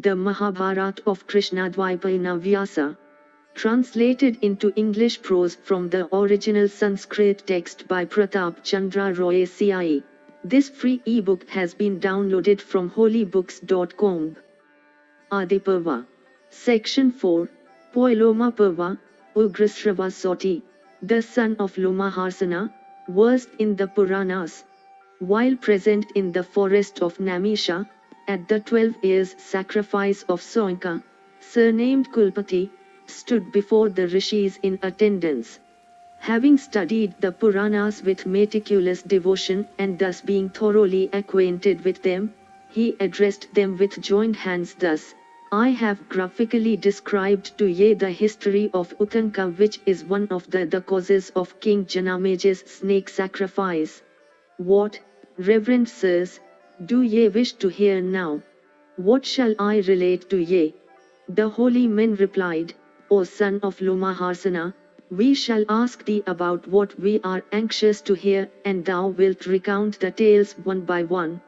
the Mahabharata of Krishna-Dwaipayana Vyasa. Translated into English prose from the original Sanskrit text by Pratap Chandra Roy C.I.E. This free ebook has been downloaded from holybooks.com. Parva. Section 4. Paloma Parva, Ugrasrava Soti, the son of Lomaharsana, versed in the Puranas. While present in the forest of Namisha, at the 12 years sacrifice of Soinka, surnamed Kulpati, stood before the rishis in attendance. Having studied the Puranas with meticulous devotion and thus being thoroughly acquainted with them, he addressed them with joined hands thus: I have graphically described to ye the history of Uttanka, which is one of the causes of King Janamej's snake sacrifice. What, reverend sirs, do ye wish to hear now? What shall I relate to ye? The holy men replied, O son of Lomaharsana, we shall ask thee about what we are anxious to hear, and thou wilt recount the tales one by one.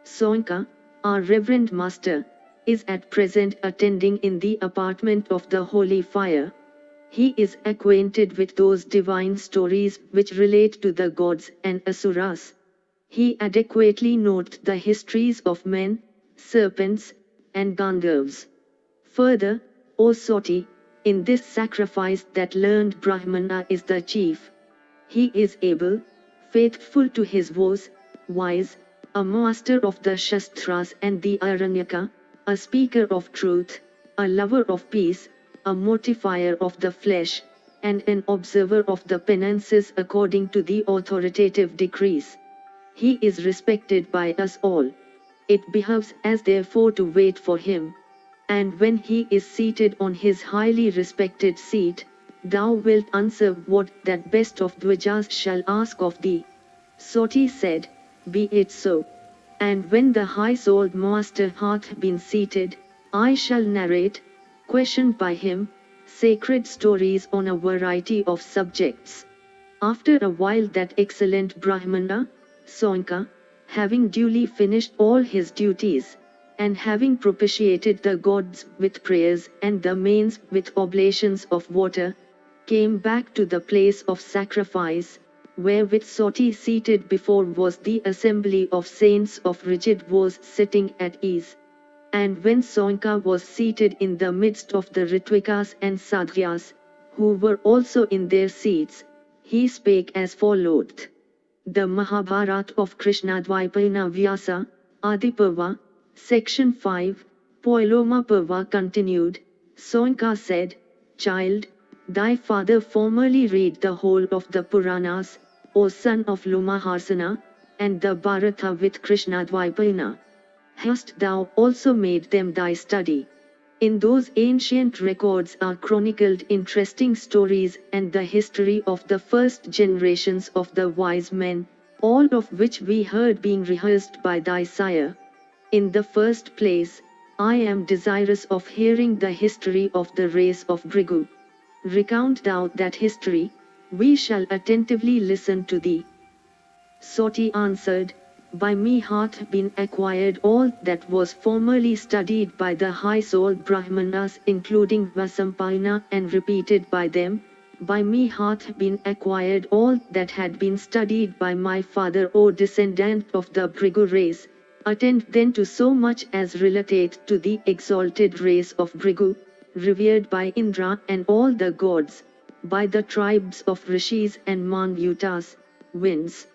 Soinka, our reverend master, is at present attending in the apartment of the holy fire. He is acquainted with those divine stories which relate to the gods and asuras. He adequately notes the histories of men, serpents, and Gandharvas. Further, O Soti, in this sacrifice that learned Brahmana is the chief. He is able, faithful to his vows, wise, a master of the Shastras and the Aranyaka, a speaker of truth, a lover of peace, a mortifier of the flesh, and an observer of the penances according to the authoritative decrees. He is respected by us all. It behoves us therefore to wait for him. And when he is seated on his highly respected seat, thou wilt answer what that best of Dvajas shall ask of thee. Soti said, Be it so. And when the high-souled master hath been seated, I shall narrate, questioned by him, sacred stories on a variety of subjects. After a while that excellent Brahmana, Soinka, having duly finished all his duties, and having propitiated the gods with prayers and the mains with oblations of water, came back to the place of sacrifice, where with Soti seated before was the assembly of saints of rigid vows sitting at ease. And when Soinka was seated in the midst of the Ritvikas and Sadhyas, who were also in their seats, he spake as followeth. The Mahabharata of Krishna-Dwaipayana Vyasa, Parva. Section 5, Paloma Parva continued. Soinka said, Child, thy father formerly read the whole of the Puranas, O son of Lomaharsana, and the Bharata with Krishna-Dwaipayana. Hast thou also made them thy study? In those ancient records are chronicled interesting stories and the history of the first generations of the wise men, all of which we heard being rehearsed by thy sire. In the first place, I am desirous of hearing the history of the race of Bhrigu. Recount thou that history, we shall attentively listen to thee. Soti answered, By me hath been acquired all that was formerly studied by the high-souled Brahmanas, including Vasampayana, and repeated by them. By me hath been acquired all that had been studied by my father, O descendant of the Bhrigu race. Attend then to so much as relateth to the exalted race of Bhrigu, revered by Indra and all the gods, by the tribes of Rishis and Manvyutas, winds.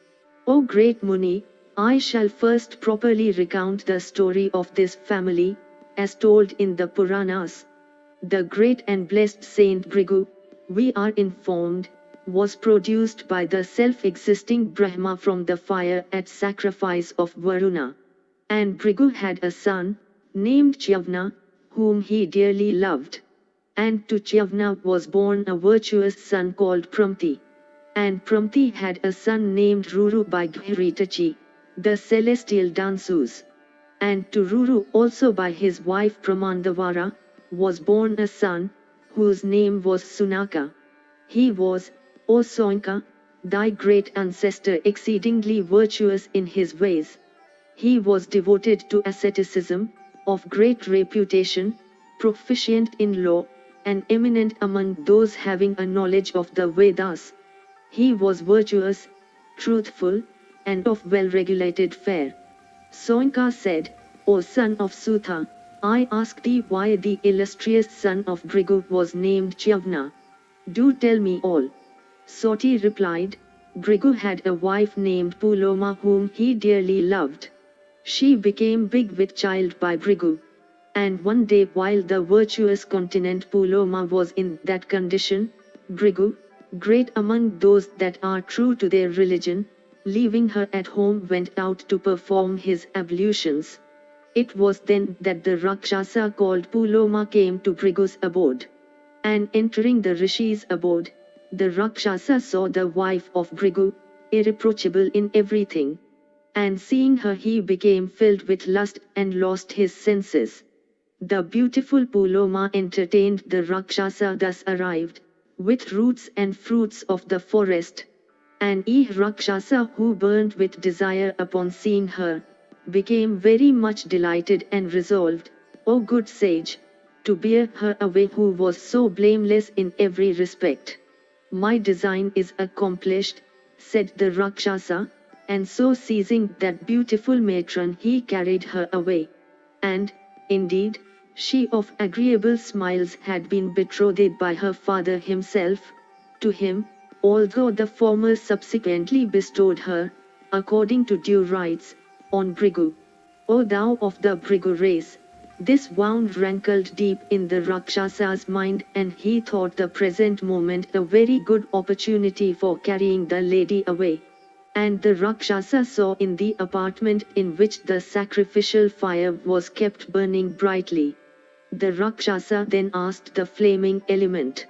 O great Muni, I shall first properly recount the story of this family, as told in the Puranas. The great and blessed Saint Bhrigu, we are informed, was produced by the self-existing Brahma from the fire at sacrifice of Varuna. And Bhrigu had a son, named Chyavana, whom he dearly loved. And to Chyavana was born a virtuous son called Pramti. And Pramti had a son named Ruru by Ghiritachi, the celestial dansus. And to Ruru also by his wife Pramandavara, was born a son, whose name was Sunaka. He was, O Soinka, thy great ancestor, exceedingly virtuous in his ways. He was devoted to asceticism, of great reputation, proficient in law, and eminent among those having a knowledge of the Vedas. He was virtuous, truthful, and of well-regulated fare. Soinka said, O son of Sutha, I ask thee why the illustrious son of Bhrigu was named Chyavana. Do tell me all. Soti replied, Bhrigu had a wife named Paloma whom he dearly loved. She became big with child by Bhrigu. And one day while the virtuous continent Paloma was in that condition, Bhrigu, great among those that are true to their religion, leaving her at home went out to perform his ablutions. It was then that the Rakshasa called Paloma came to Bhrigu's abode. And entering the Rishi's abode, the Rakshasa saw the wife of Bhrigu, irreproachable in everything. And seeing her he became filled with lust and lost his senses. The beautiful Paloma entertained the Rakshasa thus arrived, with roots and fruits of the forest. And Rakshasa who burned with desire upon seeing her, became very much delighted and resolved, O good sage, to bear her away who was so blameless in every respect. My design is accomplished, said the Rakshasa, and so seizing that beautiful matron he carried her away. And, indeed, she of agreeable smiles had been betrothed by her father himself, to him, although the former subsequently bestowed her, according to due rites, on Bhrigu. O thou of the Bhrigu race, this wound rankled deep in the Rakshasa's mind and he thought the present moment a very good opportunity for carrying the lady away. And the Rakshasa saw in the apartment in which the sacrificial fire was kept burning brightly. The Rakshasa then asked the flaming element,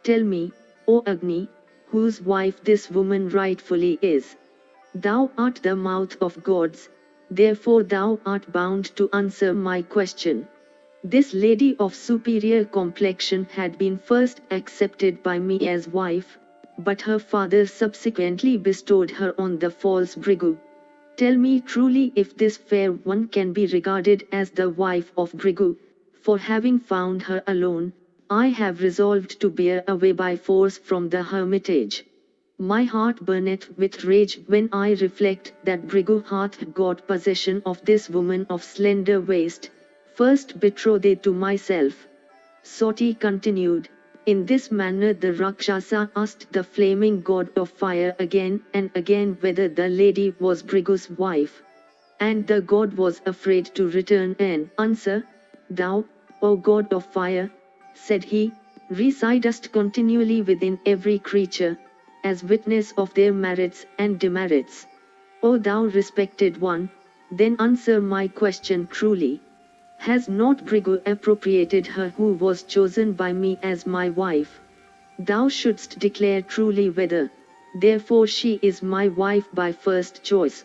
Tell me, O Agni, whose wife this woman rightfully is. Thou art the mouth of gods, therefore thou art bound to answer my question. This lady of superior complexion had been first accepted by me as wife, but her father subsequently bestowed her on the false Bhrigu. Tell me truly if this fair one can be regarded as the wife of Bhrigu, for having found her alone, I have resolved to bear away by force from the hermitage. My heart burneth with rage when I reflect that Bhrigu hath got possession of this woman of slender waist, first betrothed to myself. Soti continued, In this manner the Rakshasa asked the flaming god of fire again and again whether the lady was Bhrigu's wife. And the god was afraid to return an answer. Thou, O god of fire, said he, residest continually within every creature, as witness of their merits and demerits. O thou respected one, then answer my question truly. Has not Bhrigu appropriated her who was chosen by me as my wife? Thou shouldst declare truly whether, therefore she is my wife by first choice.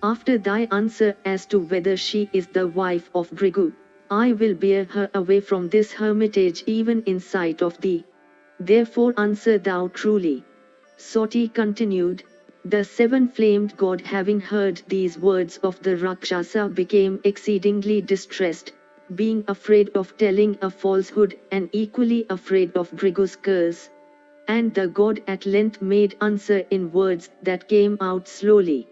After thy answer as to whether she is the wife of Bhrigu, I will bear her away from this hermitage even in sight of thee. Therefore answer thou truly. Soti continued, The seven-flamed god having heard these words of the Rakshasa became exceedingly distressed, being afraid of telling a falsehood and equally afraid of Bhrigu's curse. And the god at length made answer in words that came out slowly.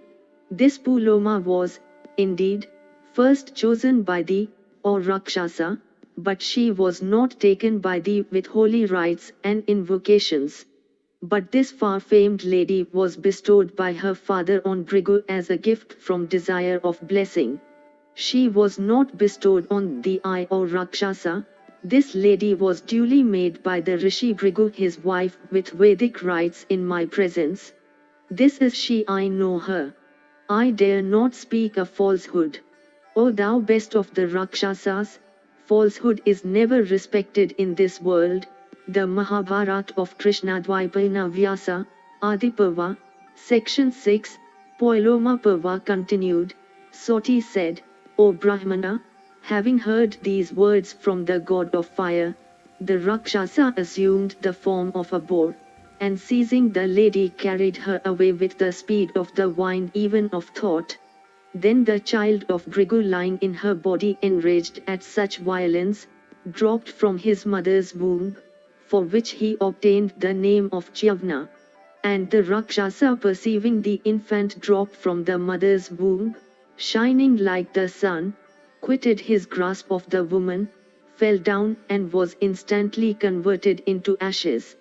This Paloma was, indeed, first chosen by thee, O Rakshasa, but she was not taken by thee with holy rites and invocations. But this far-famed lady was bestowed by her father on Bhrigu as a gift from desire of blessing. She was not bestowed on thee, O Rakshasa. This lady was duly made by the Rishi Bhrigu his wife with Vedic rites in my presence. This is she, I know her. I dare not speak a falsehood. O thou best of the Rakshasas, falsehood is never respected in this world. The Mahabharata of Krishna-Dwaipayana Vyasa, Adi Parva, Section 6, Paloma Parva continued, Soti said, O Brahmana, having heard these words from the god of fire, the Rakshasa assumed the form of a boar, and seizing the lady carried her away with the speed of the wind even of thought. Then the child of Bhrigu, lying in her body enraged at such violence, dropped from his mother's womb, for which he obtained the name of Chyavana. And the Rakshasa, perceiving the infant drop from the mother's womb, shining like the sun, quitted his grasp of the woman, fell down and was instantly converted into ashes.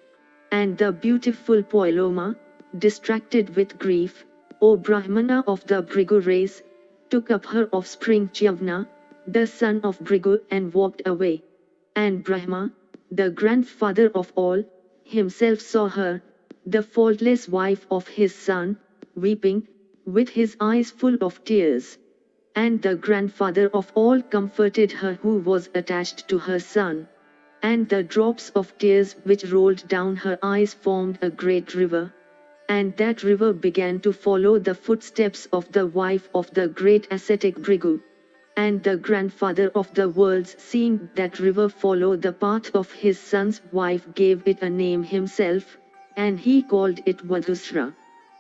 And the beautiful Paloma, distracted with grief, O Brahmana of the Bhrigu race, took up her offspring Chyavana, the son of Bhrigu, and walked away. And Brahma, the grandfather of all, himself saw her, the faultless wife of his son, weeping, with his eyes full of tears. And the grandfather of all comforted her who was attached to her son. And the drops of tears which rolled down her eyes formed a great river. And that river began to follow the footsteps of the wife of the great ascetic Bhrigu. And the grandfather of the worlds, seeing that river follow the path of his son's wife, gave it a name himself, and he called it Vadusra.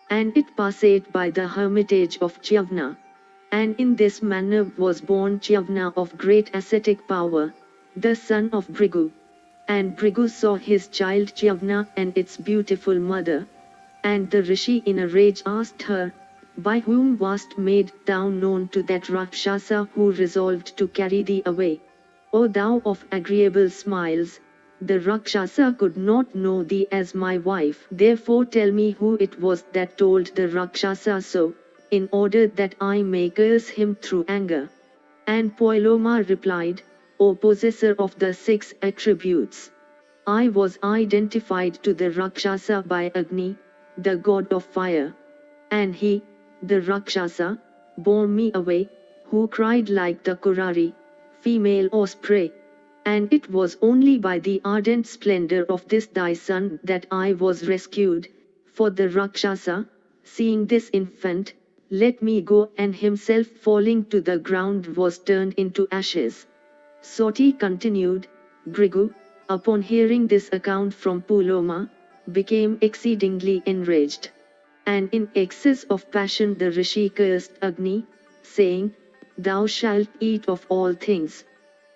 And it passed by the hermitage of Chyavana. And in this manner was born Chyavana of great ascetic power, the son of Bhrigu. And Bhrigu saw his child Chyavana and its beautiful mother. And the rishi in a rage asked her, By whom wast made thou known to that Rakshasa who resolved to carry thee away? O thou of agreeable smiles, the Rakshasa could not know thee as my wife. Therefore tell me who it was that told the Rakshasa so, in order that I may curse him through anger. And Paloma replied, O possessor of the 6 attributes, I was identified to the Rakshasa by Agni, the god of fire. And he, the Rakshasa, bore me away, who cried like the Kurari, female osprey. And it was only by the ardent splendor of this thy son that I was rescued, for the Rakshasa, seeing this infant, let me go, and himself falling to the ground was turned into ashes. Soti continued, Bhrigu, upon hearing this account from Paloma, became exceedingly enraged. And in excess of passion the rishi cursed Agni, saying, Thou shalt eat of all things.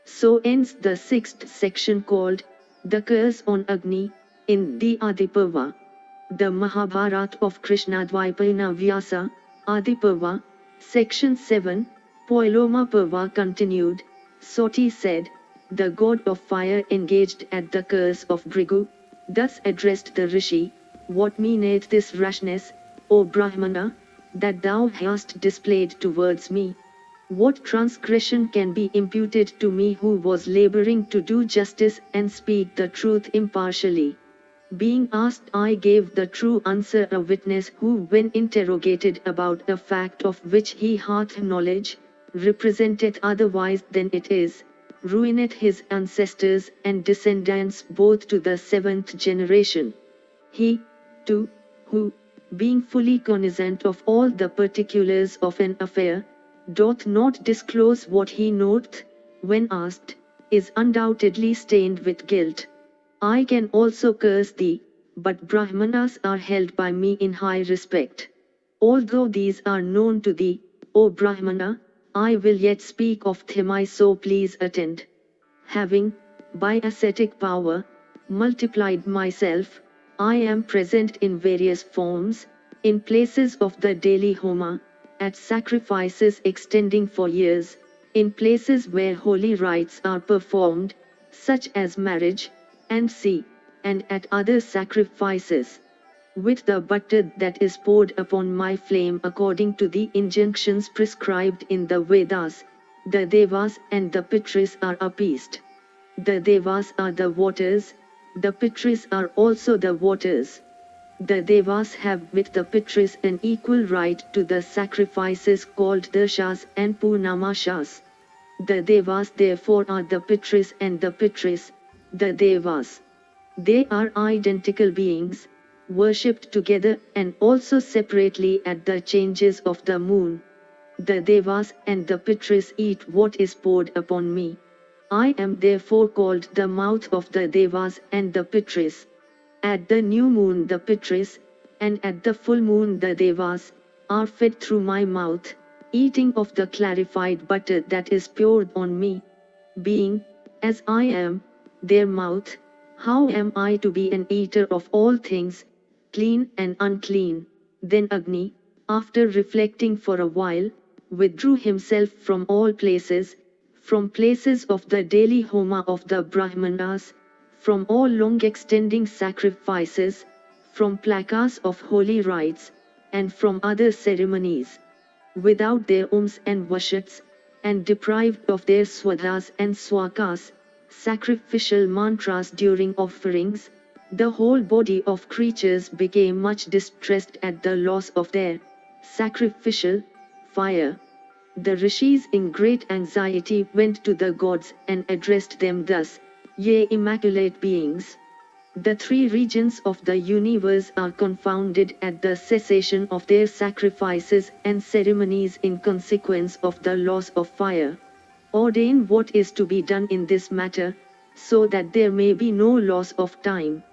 So ends the 6th section called, The Curse on Agni, in the Adiparva. The Mahabharata of Krishna-Dwaipayana Vyasa, Adiparva, section 7, Paloma Parva continued, Soti said, The god of fire engaged at the curse of Bhrigu, thus addressed the rishi, What meaneth this rashness, O Brahmana, that thou hast displayed towards me? What transgression can be imputed to me who was laboring to do justice and speak the truth impartially? Being asked, I gave the true answer. A witness who, when interrogated about a fact of which he hath knowledge, representeth otherwise than it is, ruineth his ancestors and descendants both to the 7th generation. He, too, who, being fully cognizant of all the particulars of an affair, doth not disclose what he knoweth, when asked, is undoubtedly stained with guilt. I can also curse thee, but Brahmanas are held by me in high respect. Although these are known to thee, O Brahmana, I will yet speak of them. I so please attend. Having, by ascetic power, multiplied myself, I am present in various forms, in places of the daily Homa, at sacrifices extending for years, in places where holy rites are performed, such as marriage, and sea, and at other sacrifices, with the butter that is poured upon my flame according to the injunctions prescribed in the Vedas, the Devas and the Pitris are appeased. The Devas are the waters, the Pitris are also the waters. The Devas have with the Pitris an equal right to the sacrifices called Darshas and Purnamashas. The Devas therefore are the Pitris and the Pitris, the Devas. They are identical beings, worshipped together and also separately at the changes of the moon. The Devas and the Pitris eat what is poured upon me. I am therefore called the mouth of the Devas and the Pitris. At the new moon the Pitris, and at the full moon the Devas, are fed through my mouth, eating of the clarified butter that is poured on me, being, as I am, their mouth, how am I to be an eater of all things, clean and unclean? Then Agni, after reflecting for a while, withdrew himself from all places, from places of the daily homa of the Brahmanas, from all long extending sacrifices, from plakas of holy rites, and from other ceremonies. Without their oms and vashats, and deprived of their swadhas and swakas, sacrificial mantras during offerings, the whole body of creatures became much distressed at the loss of their sacrificial fire. The rishis in great anxiety went to the gods and addressed them thus, Ye immaculate beings! The three regions of the universe are confounded at the cessation of their sacrifices and ceremonies in consequence of the loss of fire. Ordain what is to be done in this matter, so that there may be no loss of time.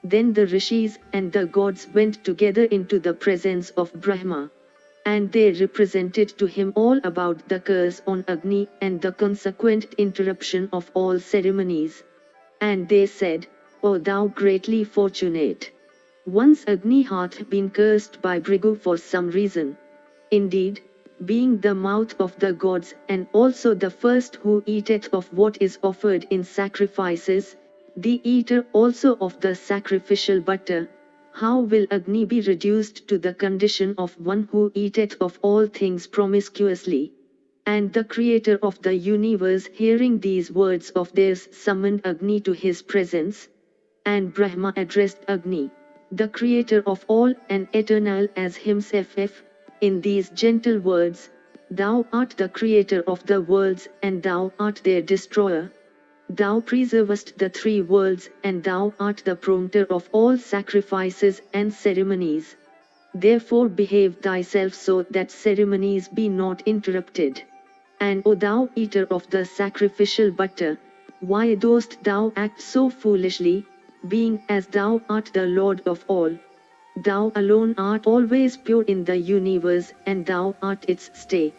Then the rishis and the gods went together into the presence of Brahma. And they represented to him all about the curse on Agni and the consequent interruption of all ceremonies. And they said, O thou greatly fortunate! Once Agni hath been cursed by Bhrigu for some reason. Indeed, being the mouth of the gods and also the first who eateth of what is offered in sacrifices, the eater also of the sacrificial butter, how will Agni be reduced to the condition of one who eateth of all things promiscuously? And the creator of the universe hearing these words of theirs summoned Agni to his presence. And Brahma addressed Agni, the creator of all and eternal as himself, in these gentle words, Thou art the creator of the worlds and thou art their destroyer. Thou preservest the three worlds and thou art the prompter of all sacrifices and ceremonies. Therefore behave thyself so that ceremonies be not interrupted. And O thou eater of the sacrificial butter, why dost thou act so foolishly, being as thou art the Lord of all? Thou alone art always pure in the universe and thou art its stay.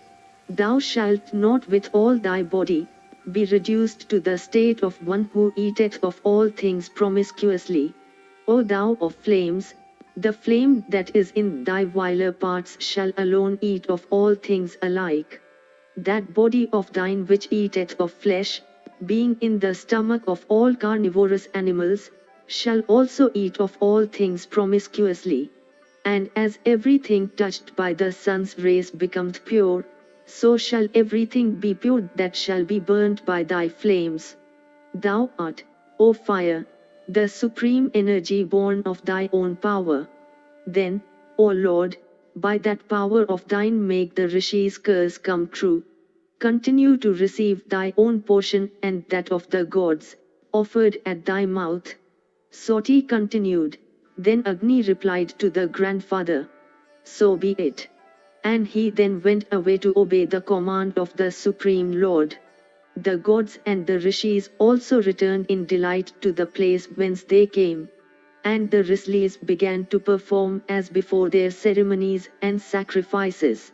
Thou shalt not with all thy body, be reduced to the state of one who eateth of all things promiscuously. O thou of flames, the flame that is in thy viler parts shall alone eat of all things alike. That body of thine which eateth of flesh, being in the stomach of all carnivorous animals, shall also eat of all things promiscuously. And as everything touched by the sun's rays becometh pure, so shall everything be pure that shall be burnt by thy flames. Thou art, O fire, the supreme energy born of thy own power. Then, O Lord, by that power of thine make the rishis' curse come true. Continue to receive thy own portion and that of the gods, offered at thy mouth. Soti continued, then Agni replied to the grandfather, So be it. And he then went away to obey the command of the Supreme Lord. The gods and the rishis also returned in delight to the place whence they came. And the rishis began to perform as before their ceremonies and sacrifices.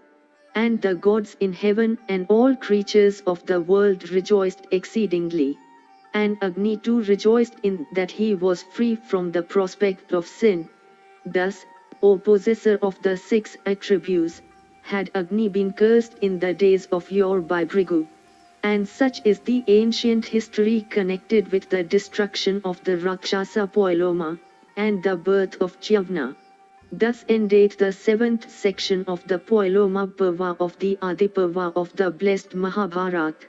And the gods in heaven and all creatures of the world rejoiced exceedingly. And Agni too rejoiced in that he was free from the prospect of sin. Thus, O possessor of the six attributes, had Agni been cursed in the days of yore by Bhrigu. And such is the ancient history connected with the destruction of the Rakshasa Paloma, and the birth of Chyavana. Thus endeth the 7th section of the Paloma Parva of the Adi Parva of the blessed Mahabharat.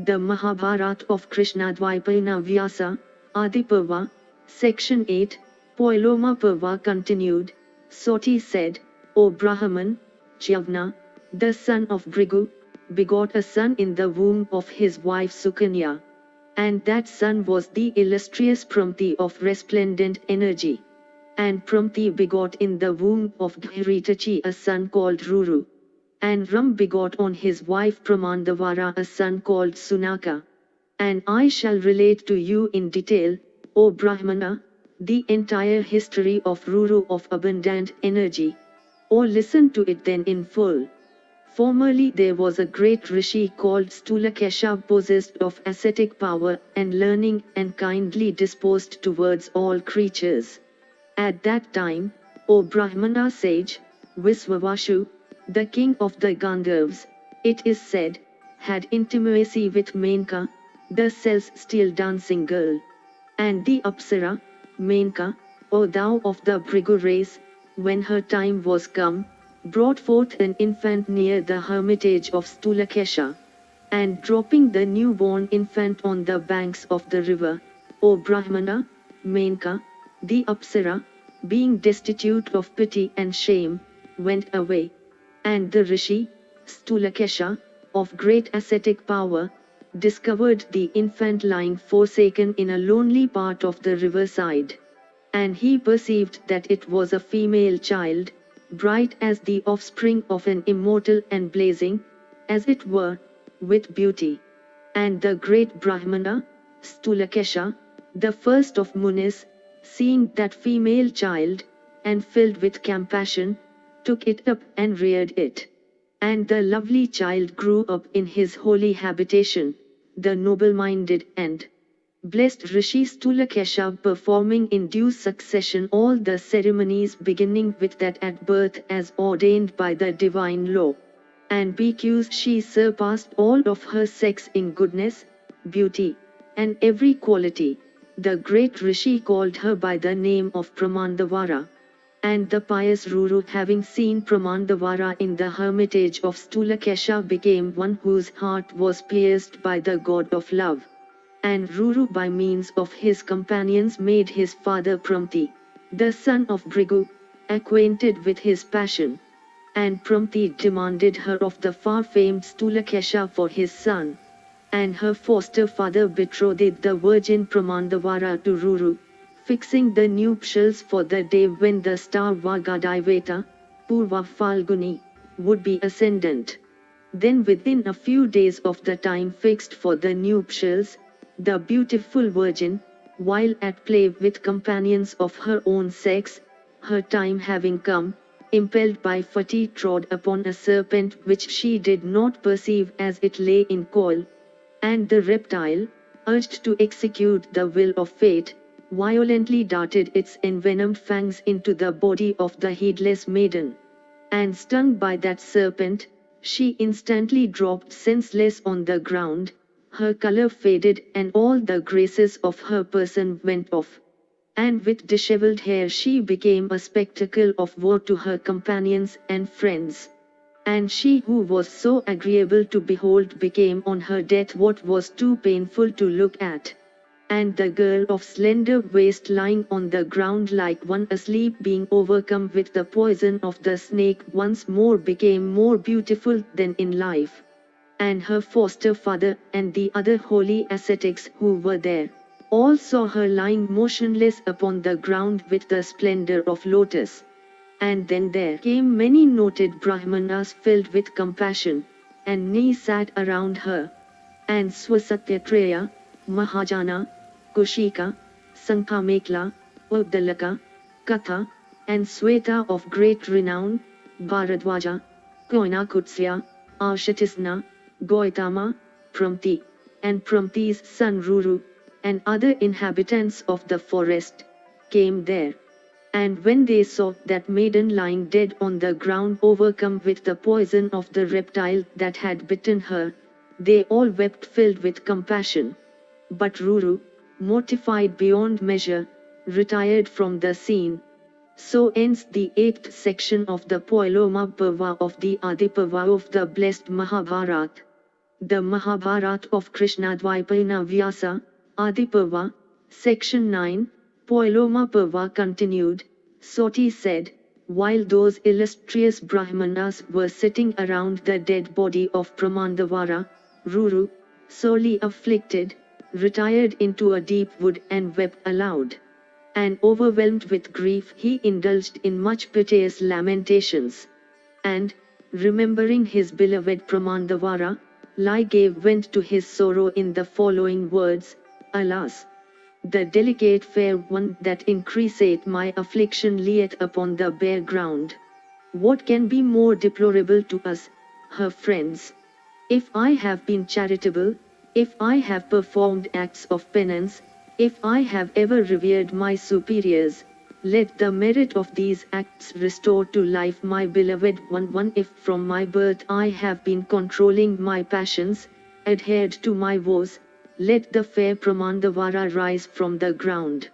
The Mahabharata of Krishna-Dwaipayana Vyasa, Adi Parva, Section 8, Paloma Parva continued. Soti said, O Brahman, Chyavana, the son of Bhrigu, begot a son in the womb of his wife Sukanya. And that son was the illustrious Pramti of resplendent energy. And Pramti begot in the womb of Dhiritachi a son called Ruru. And Ram begot on his wife Pramadvara a son called Sunaka. And I shall relate to you in detail, O Brahmana, the entire history of Ruru of abundant energy. or listen to it then in full. Formerly there was a great rishi called Stulakesha, possessed of ascetic power and learning and kindly disposed towards all creatures. At that time, O Brahmana sage, Viswavashu, the king of the Gandharvas, it is said, had intimacy with Menka, the celestial dancing girl. And the Apsara, Menka, O thou of the Bhrigu race, when her time was come, brought forth an infant near the hermitage of Stulakesha. And dropping the newborn infant on the banks of the river, O Brahmana, Menka, the Apsara, being destitute of pity and shame, went away. And the Rishi, Stulakesha, of great ascetic power, discovered the infant lying forsaken in a lonely part of the riverside. And he perceived that it was a female child, bright as the offspring of an immortal and blazing, as it were, with beauty. And the great Brahmana, Stulakesha, the first of Munis, seeing that female child, and filled with compassion, took it up and reared it. And the lovely child grew up in his holy habitation, the noble-minded and blessed Rishi Stulakesha, performing in due succession all the ceremonies, beginning with that at birth as ordained by the divine law. And because she surpassed all of her sex in goodness, beauty, and every quality, the great Rishi called her by the name of Pramadvara. And the pious Ruru, having seen Pramadvara in the hermitage of Stulakesha, became one whose heart was pierced by the god of love. And Ruru, by means of his companions, made his father Pramti, the son of Bhrigu, acquainted with his passion. And Pramti demanded her of the far-famed Stulakesha for his son. And her foster father betrothed the virgin Pramadvara to Ruru, fixing the nuptials for the day when the star Vagadiveta, Purva Falguni, would be ascendant. Then within a few days of the time fixed for the nuptials, the beautiful virgin, while at play with companions of her own sex, her time having come, impelled by fatigue trod upon a serpent which she did not perceive as it lay in coil. And the reptile, urged to execute the will of fate, violently darted its envenomed fangs into the body of the heedless maiden. And stung by that serpent, she instantly dropped senseless on the ground, her color faded and all the graces of her person went off. And with dishevelled hair she became a spectacle of woe to her companions and friends. And she who was so agreeable to behold became on her death what was too painful to look at. And the girl of slender waist lying on the ground like one asleep, being overcome with the poison of the snake, once more became more beautiful than in life. And her foster father and the other holy ascetics who were there, all saw her lying motionless upon the ground with the splendor of lotus. And then there came many noted Brahmanas filled with compassion, and they sat around her. And Swasatyatraya, Mahajana, Kushika, Sankhamekla, Ubdalaka, Katha, and Sweta of great renown, Bharadwaja, Koinakutsya, Ashatisna, Gautama, Pramti, and Pramti's son Ruru, and other inhabitants of the forest, came there. And when they saw that maiden lying dead on the ground, overcome with the poison of the reptile that had bitten her, they all wept filled with compassion. But Ruru, mortified beyond measure, retired from the scene. So ends the 8th section of the Paloma Parva of the Adiparva of the blessed Mahabharat. The Mahabharat of Krishna-Dwaipayana Vyasa, Adiparva, Section 9, Paloma Parva continued. Soti said, while those illustrious Brahmanas were sitting around the dead body of Pramadvara, Ruru, sorely afflicted, retired into a deep wood and wept aloud. And overwhelmed with grief he indulged in much piteous lamentations. And, remembering his beloved Pramadvara, gave vent to his sorrow in the following words, Alas! The delicate fair one that increaseth my affliction lieth upon the bare ground. What can be more deplorable to us, her friends? If I have been charitable, if I have performed acts of penance, if I have ever revered my superiors, let the merit of these acts restore to life my beloved one. If from my birth I have been controlling my passions, adhered to my vows, let the fair Pramandavara rise from the ground.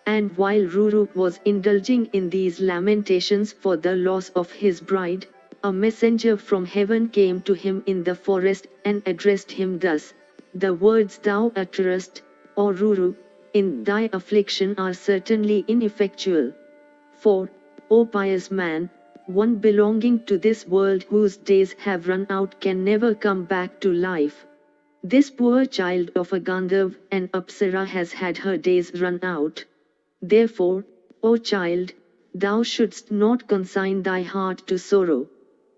And while Ruru was indulging in these lamentations for the loss of his bride, a messenger from heaven came to him in the forest and addressed him thus: "The words thou utterest, O Ruru, in thy affliction are certainly ineffectual. For, O pious man, one belonging to this world whose days have run out can never come back to life. This poor child of a Gandharv and Apsara has had her days run out. Therefore, O child, thou shouldst not consign thy heart to sorrow.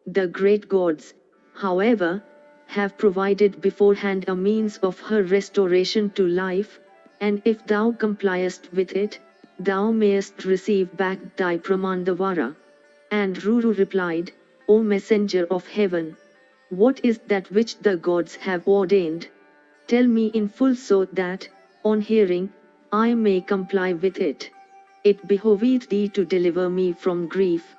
The great gods, however, have provided beforehand a means of her restoration to life, and if thou compliest with it, thou mayest receive back thy Pramandavara." And Ruru replied, "O messenger of heaven, what is that which the gods have ordained? Tell me in full so that, on hearing, I may comply with it. It behoveth thee to deliver me from grief."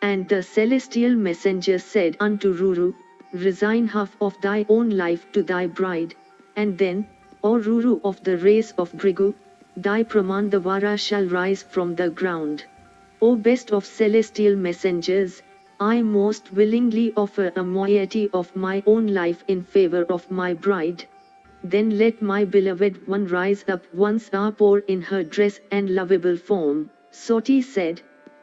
And the celestial messenger said unto Ruru, "Resign half of thy own life to thy bride, and then, O Ruru of the race of Brigu, thy Pramandavara shall rise from the ground. O best of celestial messengers, I most willingly offer a moiety of my own life in favor of my bride. Then let my beloved one rise up once more in her dress and lovable form." Soti said.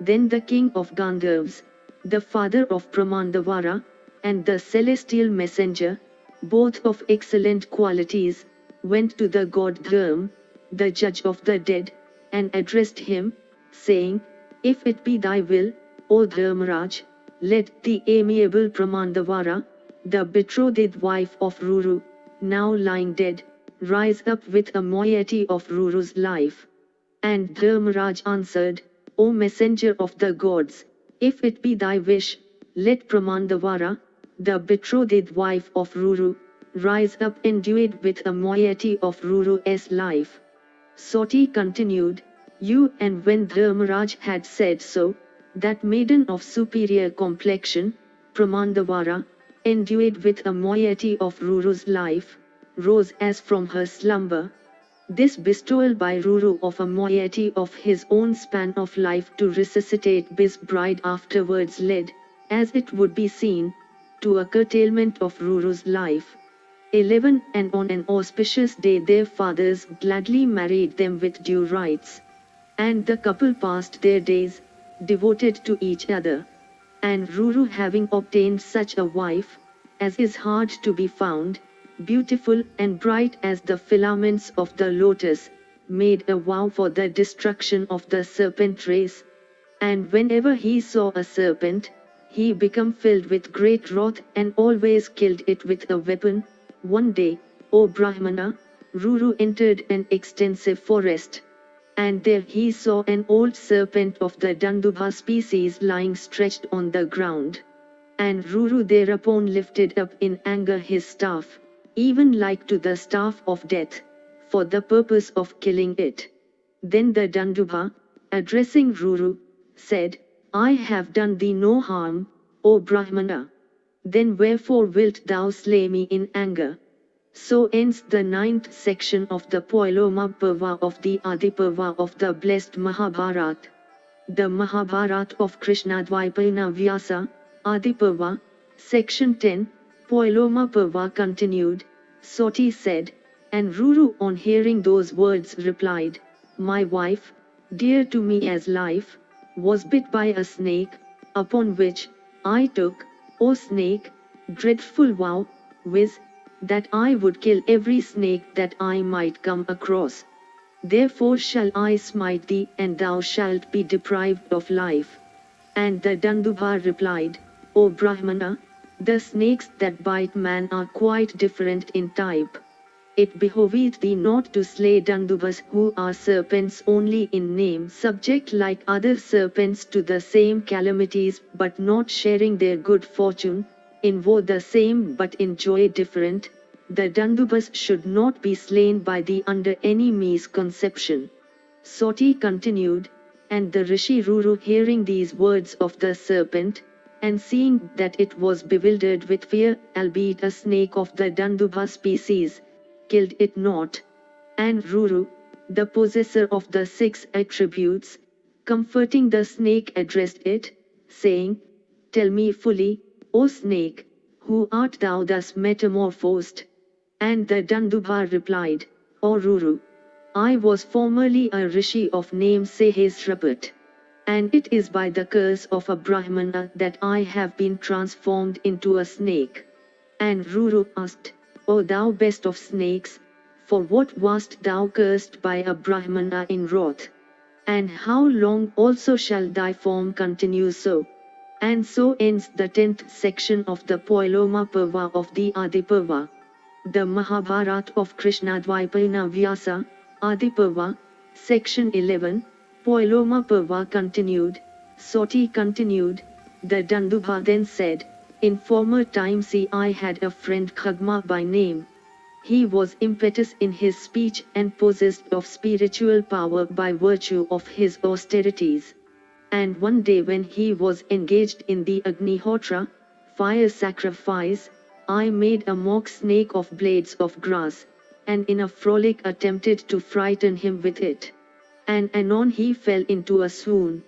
Then the king of Gandharvas, the father of Pramandavara, and the celestial messenger, both of excellent qualities, went to the god Dharm, the judge of the dead, and addressed him, saying, "If it be thy will, O Dharmaraj, let the amiable Pramandavara, the betrothed wife of Ruru, now lying dead, rise up with a moiety of Ruru's life." And Dharmaraj answered, "O messenger of the gods, if it be thy wish, let Pramandavara, the betrothed wife of Ruru, rise up endued with a moiety of Ruru's life." Soti continued, And when Dharmaraj had said so, that maiden of superior complexion, Pramandavara, endued with a moiety of Ruru's life, rose as from her slumber. This bestowal by Ruru of a moiety of his own span of life to resuscitate his bride afterwards led, as it would be seen, to a curtailment of Ruru's life. 11 And on an auspicious day their fathers gladly married them with due rites. And the couple passed their days, devoted to each other. And Ruru, having obtained such a wife, as is hard to be found, beautiful and bright as the filaments of the lotus, made a vow for the destruction of the serpent race. And whenever he saw a serpent, he became filled with great wrath and always killed it with a weapon. One day, O Brahmana, Ruru entered an extensive forest. And there he saw an old serpent of the Dandubha species lying stretched on the ground. And Ruru thereupon lifted up in anger his staff, even like to the staff of death, for the purpose of killing it. Then the Dandubha, addressing Ruru, said, "I have done thee no harm, O Brahmana. Then wherefore wilt thou slay me in anger?" So ends the 9th section of the Paloma Parva of the Adi Parva of the blessed Mahabharat. The Mahabharata of Krishna-Dwaipayana Vyasa, Adi Parva, section 10, Paloma Parva continued. Soti said, and Ruru on hearing those words replied, "My wife, dear to me as life, was bit by a snake, upon which I took, O snake, dreadful vow, viz, that I would kill every snake that I might come across. Therefore shall I smite thee, and thou shalt be deprived of life." And the Dandubha replied, "O Brahmana, the snakes that bite man are quite different in type. It behoveth thee not to slay Dandubas, who are serpents only in name, subject like other serpents to the same calamities, but not sharing their good fortune, in woe the same but in joy different. The Dandubas should not be slain by thee under any misconception. Soti continued, and the Rishi Ruru, hearing these words of the serpent, and seeing that it was bewildered with fear, albeit a snake of the Danduba species, killed it not. And Ruru, the possessor of the 6 attributes, comforting the snake, addressed it, saying, Tell me fully, O snake, who art thou thus metamorphosed? And the Danduba replied, O Ruru, I was formerly a rishi of name Sahasrapat. And it is by the curse of a Brahmana that I have been transformed into a snake. And Ruru asked, O thou best of snakes, for what wast thou cursed by a Brahmana in wrath? And how long also shall thy form continue so? And so ends the 10th section of the Paloma Parva of the Adi Parva. The Mahabharata of Krishna-Dwaipayana Vyasa, Adi Parva, section 11, Paloma Parva continued. Soti continued, the Dandubha then said, In former times I had a friend Khagma by name. He was impetuous in his speech and possessed of spiritual power by virtue of his austerities. And one day when he was engaged in the Agnihotra, fire sacrifice, I made a mock snake of blades of grass, and in a frolic attempted to frighten him with it. And anon he fell into a swoon.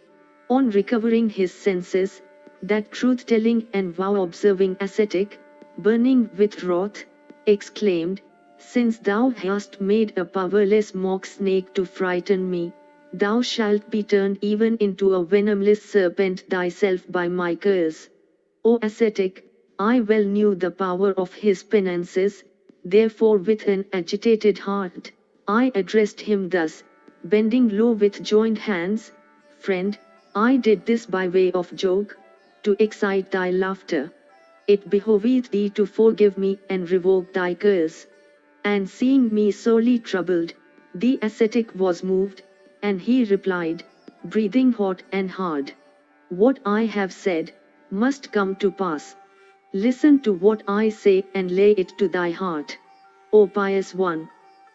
On recovering his senses, that truth-telling and vow-observing ascetic, burning with wrath, exclaimed, Since thou hast made a powerless mock snake to frighten me, thou shalt be turned even into a venomless serpent thyself by my curse. O ascetic, I well knew the power of his penances, therefore with an agitated heart, I addressed him thus, bending low with joined hands, Friend, I did this by way of joke, to excite thy laughter. It behoveth thee to forgive me and revoke thy curse. And seeing me sorely troubled, the ascetic was moved, and he replied, breathing hot and hard, What I have said must come to pass. Listen to what I say and lay it to thy heart. O pious one,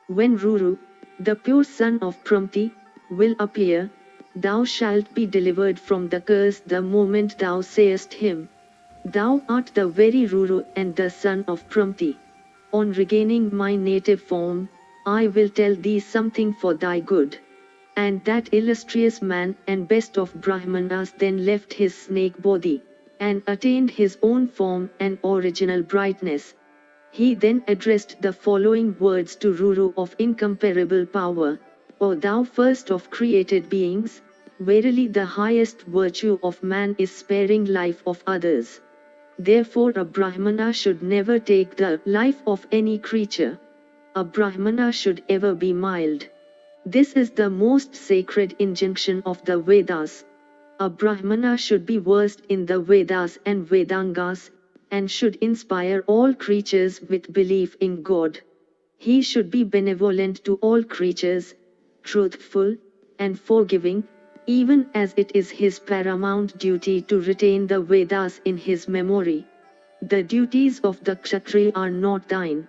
when Ruru, the pure son of Pramti, will appear, thou shalt be delivered from the curse the moment thou sayest him. Thou art the very Ruru and the son of Pramti. On regaining my native form, I will tell thee something for thy good. And that illustrious man and best of Brahmanas then left his snake body, and attained his own form and original brightness. He then addressed the following words to Ruru of incomparable power, O thou first of created beings, verily the highest virtue of man is sparing life of others. Therefore a Brahmana should never take the life of any creature. A Brahmana should ever be mild. This is the most sacred injunction of the Vedas. A Brahmana should be versed in the Vedas and Vedangas, and should inspire all creatures with belief in God. He should be benevolent to all creatures, truthful, and forgiving, even as it is his paramount duty to retain the Vedas in his memory. The duties of the Kshatriya are not thine.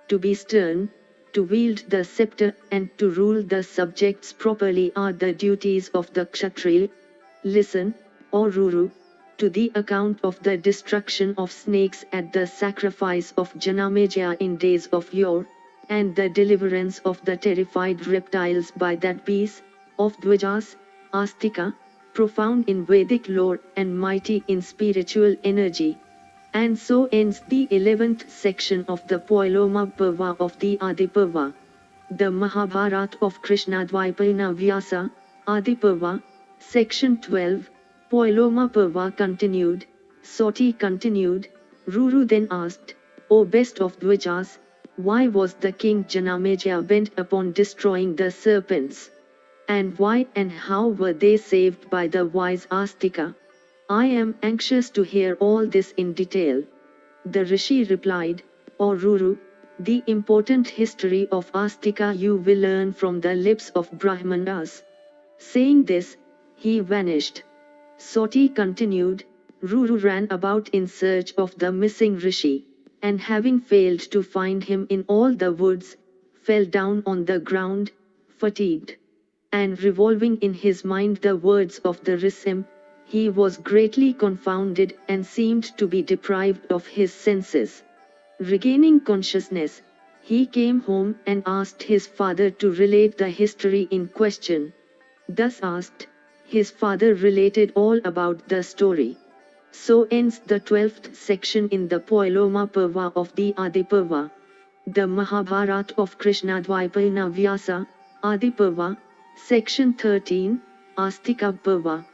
To be stern, to wield the scepter, and to rule the subjects properly are the duties of the Kshatriya. Listen, O Ruru, to the account of the destruction of snakes at the sacrifice of Janamejaya in days of yore, and the deliverance of the terrified reptiles by that piece of Dvajas, Astika, profound in Vedic lore and mighty in spiritual energy. And so ends the 11th section of the Paloma Parva of the Adi Parva. The Mahabharata of Krishna-Dwaipayana Vyasa, Adi Parva, section 12, Paloma Parva continued. Soti continued, Ruru then asked, O best of Dvajas, why was the king Janamejaya bent upon destroying the serpents? And why and how were they saved by the wise Astika? I am anxious to hear all this in detail. The Rishi replied, O Ruru, The important history of Astika you will learn from the lips of Brahmanas." Saying this, he vanished. Soti continued, "Ruru ran about in search of the missing rishi, and having failed to find him in all the woods, fell down on the ground, fatigued. And revolving in his mind the words of the Risim, he was greatly confounded and seemed to be deprived of his senses. Regaining consciousness, he came home and asked his father to relate the history in question. Thus asked, his father related all about the story. So ends the 12th section in the Paloma Parva of the Adi Parva. The Mahabharata of Krishna-Dwaipayana Vyasa, Adi Parva, Section 13, Astika Parva.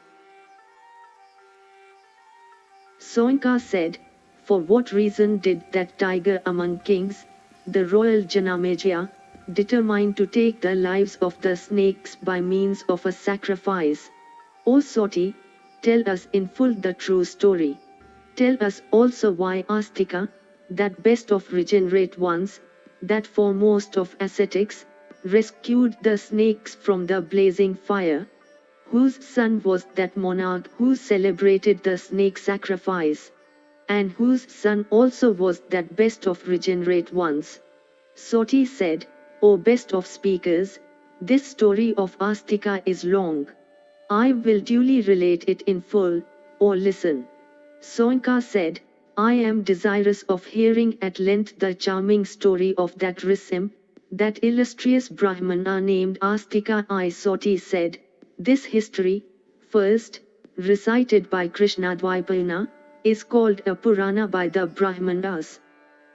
Soinka said, "For what reason did that tiger among kings, the royal Janamejaya, determine to take the lives of the snakes by means of a sacrifice? O Soti, tell us in full the true story. Tell us also why Astika, that best of regenerate ones, that foremost of ascetics, rescued the snakes from the blazing fire. Whose son was that monarch who celebrated the snake sacrifice? And whose son also was that best of regenerate ones?" Soti said, "O best of speakers, this story of Astika is long. I will duly relate it in full, or listen." Soinka said, "I am desirous of hearing at length the charming story of that Risim, that illustrious Brahmana named Astika." I Soti said, "This history, first, recited by Krishna-Dwaipayana, is called a Purana by the Brahmanas.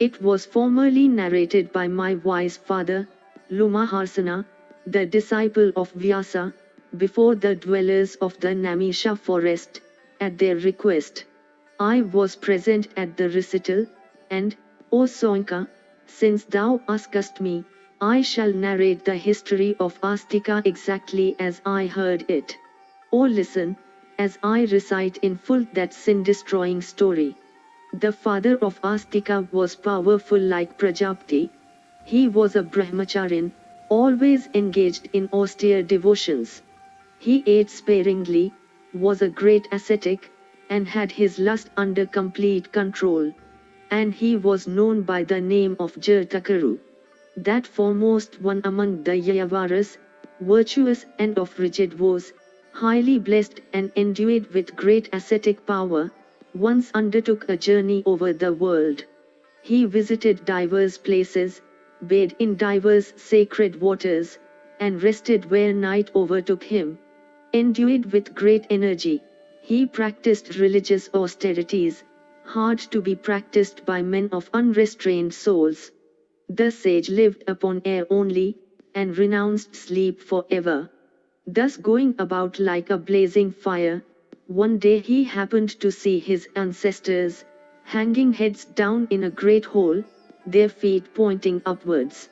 It was formerly narrated by my wise father, Lumaharsana, the disciple of Vyasa, before the dwellers of the Namisha forest, at their request. I was present at the recital, and, O Soinka, since thou askest me, I shall narrate the history of Astika exactly as I heard it. O listen, as I recite in full that sin-destroying story. The father of Astika was powerful like Prajapati. He was a brahmacharin, always engaged in austere devotions. He ate sparingly, was a great ascetic, and had his lust under complete control. And he was known by the name of Jartakaru, that foremost one among the Yayavaras, virtuous and of rigid vows, highly blessed and endued with great ascetic power, once undertook a journey over the world. He visited divers places, bathed in divers sacred waters, and rested where night overtook him. Endued with great energy, he practiced religious austerities, hard to be practiced by men of unrestrained souls. The sage lived upon air only, and renounced sleep forever. Thus going about like a blazing fire, one day he happened to see his ancestors, hanging heads down in a great hole, their feet pointing upwards.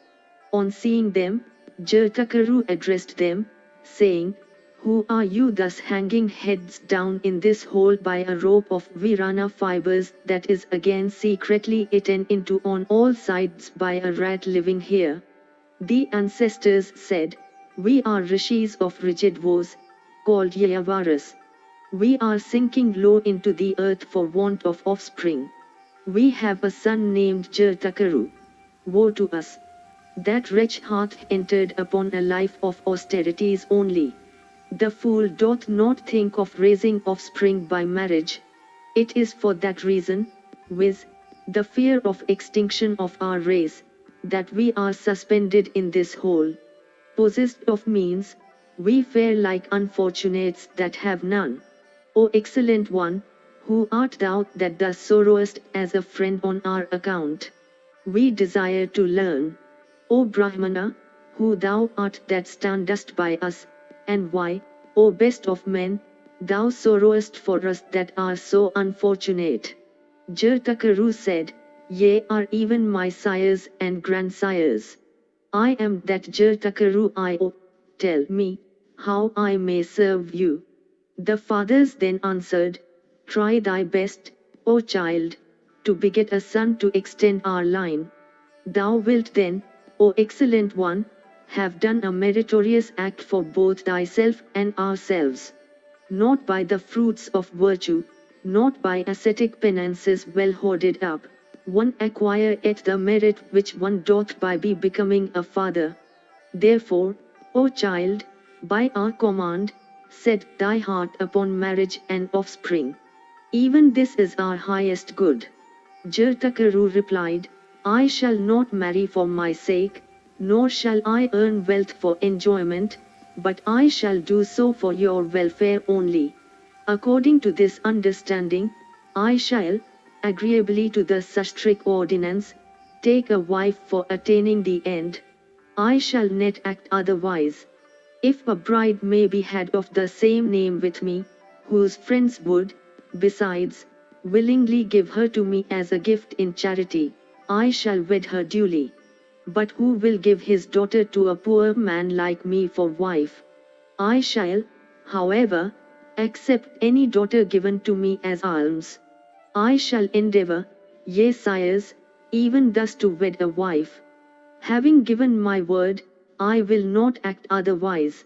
On seeing them, Jartakaru addressed them, saying, "Who are you thus hanging heads down in this hole by a rope of Virana fibers that is again secretly eaten into on all sides by a rat living here?" The ancestors said, "We are rishis of rigid vows, called Yayavaras. We are sinking low into the earth for want of offspring. We have a son named Jartakaru. Woe to us! That wretch hath entered upon a life of austerities only. The fool doth not think of raising offspring by marriage. It is for that reason, viz., the fear of extinction of our race, that we are suspended in this hole. Possessed of means, we fare like unfortunates that have none. O excellent one, who art thou that thus sorrowest as a friend on our account? We desire to learn. O Brahmana, who thou art that standest by us, and why, O best of men, thou sorrowest for us that are so unfortunate?" Jartakaru said, "Ye are even my sires and grandsires. I am that Jartakaru. Tell me, how I may serve you." The fathers then answered, "Try thy best, O child, to beget a son to extend our line." Thou wilt then, O excellent one, have done a meritorious act for both thyself and ourselves. Not by the fruits of virtue, not by ascetic penances well hoarded up, one acquireth the merit which one doth by becoming a father. Therefore, O child, by our command, set thy heart upon marriage and offspring. Even this is our highest good. Jirtakaru replied, I shall not marry for my sake, nor shall I earn wealth for enjoyment, but I shall do so for your welfare only. According to this understanding, I shall, agreeably to the sastric ordinance, take a wife for attaining the end. I shall not act otherwise. If a bride may be had of the same name with me, whose friends would, besides, willingly give her to me as a gift in charity, I shall wed her duly. But who will give his daughter to a poor man like me for wife? I shall, however, accept any daughter given to me as alms. I shall endeavor, yea sires, even thus to wed a wife. Having given my word, I will not act otherwise.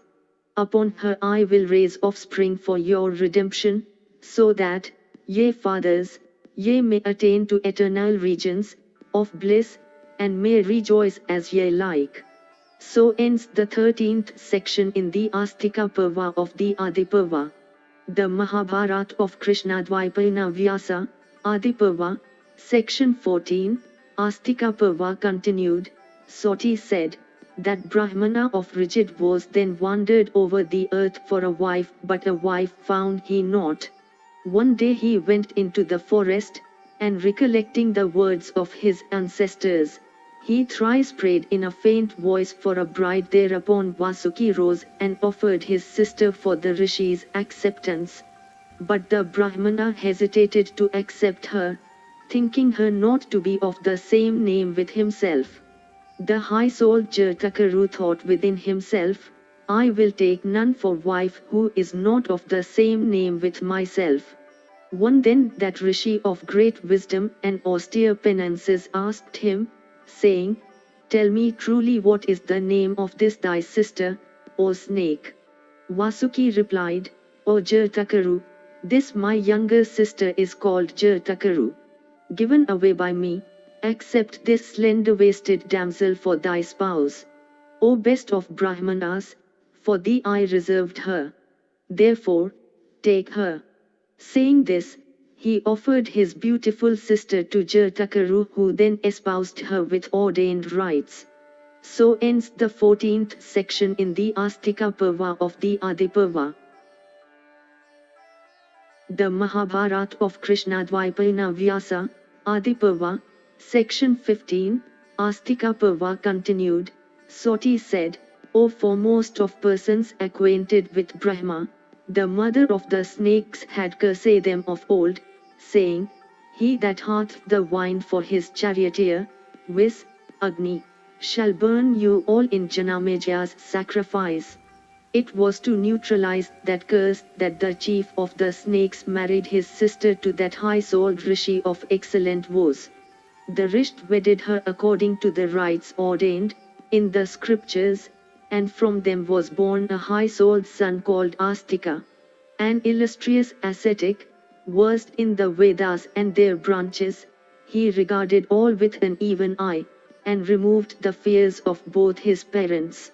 Upon her I will raise offspring for your redemption, so that, ye fathers, ye may attain to eternal regions of bliss, and may rejoice as ye like. So ends the 13th section in the Astika Parva of the Adi Parva. The Mahabharata of Krishna-Dwaipayana Vyasa, Adi Parva, section 14, Astika Parva continued. Soti said, that Brahmana of rigid was then wandered over the earth for a wife, but a wife found he not. One day he went into the forest, and recollecting the words of his ancestors, he thrice prayed in a faint voice for a bride. Thereupon Vasuki rose and offered his sister for the Rishi's acceptance. But the Brahmana hesitated to accept her, thinking her not to be of the same name with himself. The high-souled Jirtakaru thought within himself, I will take none for wife who is not of the same name with myself. One then that Rishi of great wisdom and austere penances asked him, saying, Tell me truly what is the name of this thy sister, O snake? Vasuki replied, O Jirtakaru, this my younger sister is called Jirtakaru. Given away by me, accept this slender-waisted damsel for thy spouse. O best of Brahmanas, for thee I reserved her. Therefore, take her. Saying this, he offered his beautiful sister to Jirtakaru, who then espoused her with ordained rites. So ends the 14th section in the Astika Parva of the Adi Parva. The Mahabharata of Krishna-Dwaipayana Vyasa, Adi Parva, section 15, Astika Parva continued. Soti said, O foremost of persons acquainted with Brahma, the mother of the snakes had cursed them of old, saying, He that hath the wine for his charioteer, viz., Agni, shall burn you all in Janamejaya's sacrifice. It was to neutralize that curse that the chief of the snakes married his sister to that high-souled rishi of excellent voice. The rishi wedded her according to the rites ordained in the scriptures, and from them was born a high-souled son called Astika. An illustrious ascetic, versed in the Vedas and their branches, he regarded all with an even eye, and removed the fears of both his parents.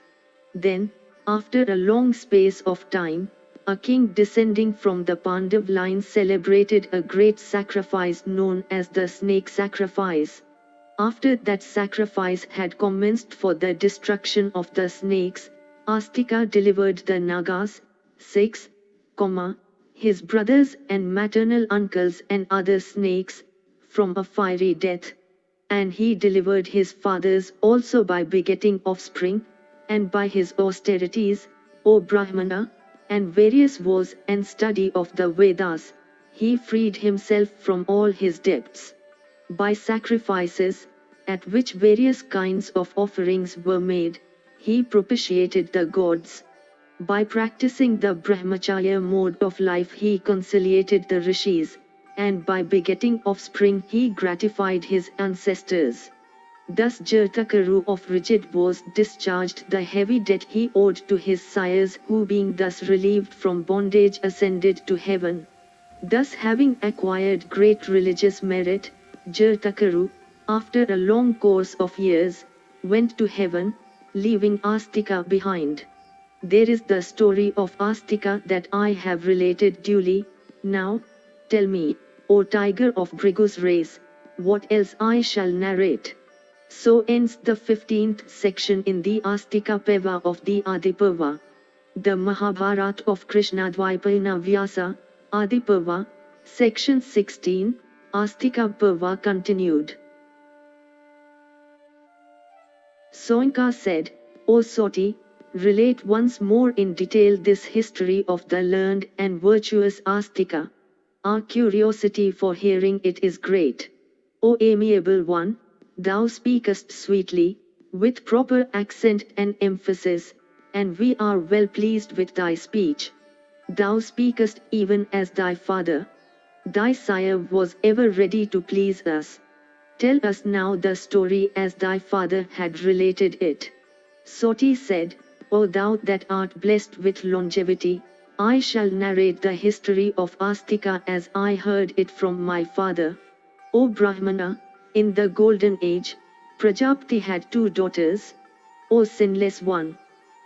Then, after a long space of time, a king descending from the Pandav line celebrated a great sacrifice known as the snake sacrifice. After that sacrifice had commenced for the destruction of the snakes, Astika delivered the Nagas, 6, his brothers and maternal uncles and other snakes, from a fiery death. And he delivered his fathers also by begetting offspring, and by his austerities, O Brahmana, and various vows and study of the Vedas, he freed himself from all his debts. By sacrifices, at which various kinds of offerings were made, he propitiated the gods. By practicing the brahmacharya mode of life he conciliated the rishis, and by begetting offspring he gratified his ancestors. Thus Jartakaru of rigid was discharged the heavy debt he owed to his sires, who being thus relieved from bondage ascended to heaven. Thus having acquired great religious merit, Jartakaru, after a long course of years, went to heaven, leaving Astika behind. There is the story of Astika that I have related duly. Now, tell me, O tiger of Bhrigu's race, what else I shall narrate. So ends the 15th section in the Astika Peva of the Adiparva. The Mahabharata of Krishna-Dwaipayana Vyasa, Adiparva, section 16, Astika Parva continued. Soinka said, O Soti, relate once more in detail this history of the learned and virtuous Astika. Our curiosity for hearing it is great. O amiable one, thou speakest sweetly, with proper accent and emphasis, and we are well pleased with thy speech. Thou speakest even as thy father. Thy sire was ever ready to please us. Tell us now the story as thy father had related it. Soti said, O thou that art blessed with longevity, I shall narrate the history of Astika as I heard it from my father. O Brahmana, in the golden age, Prajapati had 2 daughters. O sinless one!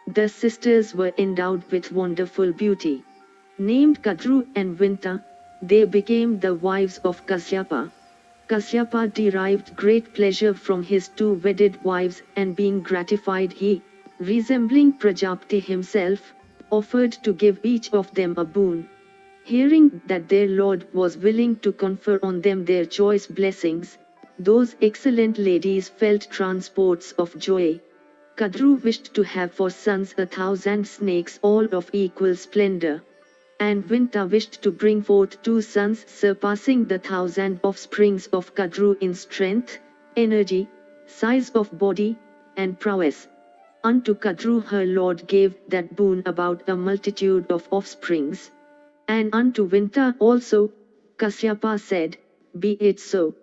The sisters were endowed with wonderful beauty. Named Kadru and Vinata, they became the wives of Kasyapa. Kasyapa derived great pleasure from his 2 wedded wives, and being gratified he, resembling Prajapati himself, offered to give each of them a boon. Hearing that their lord was willing to confer on them their choice blessings, those excellent ladies felt transports of joy. Kadru wished to have for sons 1,000 snakes, all of equal splendor. And Vinata wished to bring forth 2 sons surpassing the 1,000 offsprings of Kadru in strength, energy, size of body, and prowess. Unto Kadru her lord gave that boon about a multitude of offsprings. And unto Vinata also, Kasyapa said, Be it so.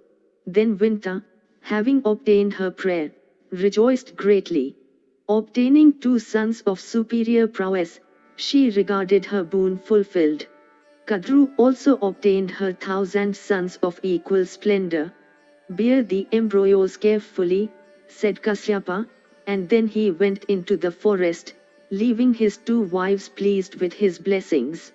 Then Vinata, having obtained her prayer, rejoiced greatly. Obtaining 2 sons of superior prowess, she regarded her boon fulfilled. Kadru also obtained her 1,000 sons of equal splendor. Bear the embryos carefully, said Kasyapa, and then he went into the forest, leaving his 2 wives pleased with his blessings.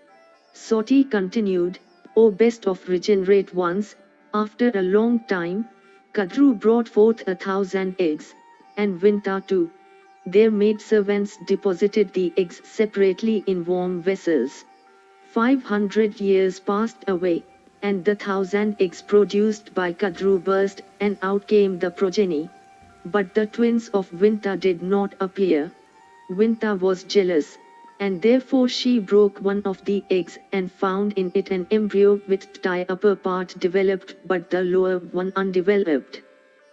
Soti continued, O best of regenerate ones, after a long time, Kadru brought forth 1,000 eggs, and Vinata too. Their maidservants deposited the eggs separately in warm vessels. 500 years passed away, and the 1,000 eggs produced by Kadru burst, and out came the progeny. But the twins of Vinata did not appear. Vinata was jealous, and therefore she broke one of the eggs and found in it an embryo with the upper part developed but the lower one undeveloped.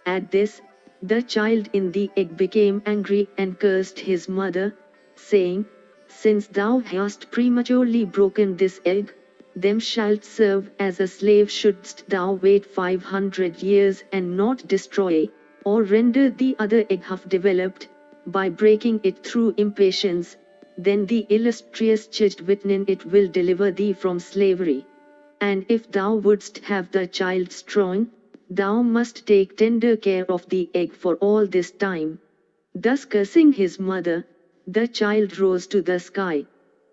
At this, the child in the egg became angry and cursed his mother, saying, Since thou hast prematurely broken this egg, them shalt serve as a slave shouldst thou wait 500 years and not destroy, or render the other egg half developed, by breaking it through impatience, then the illustrious judged within it will deliver thee from slavery. And if thou wouldst have the child strong, thou must take tender care of the egg for all this time. Thus cursing his mother, the child rose to the sky.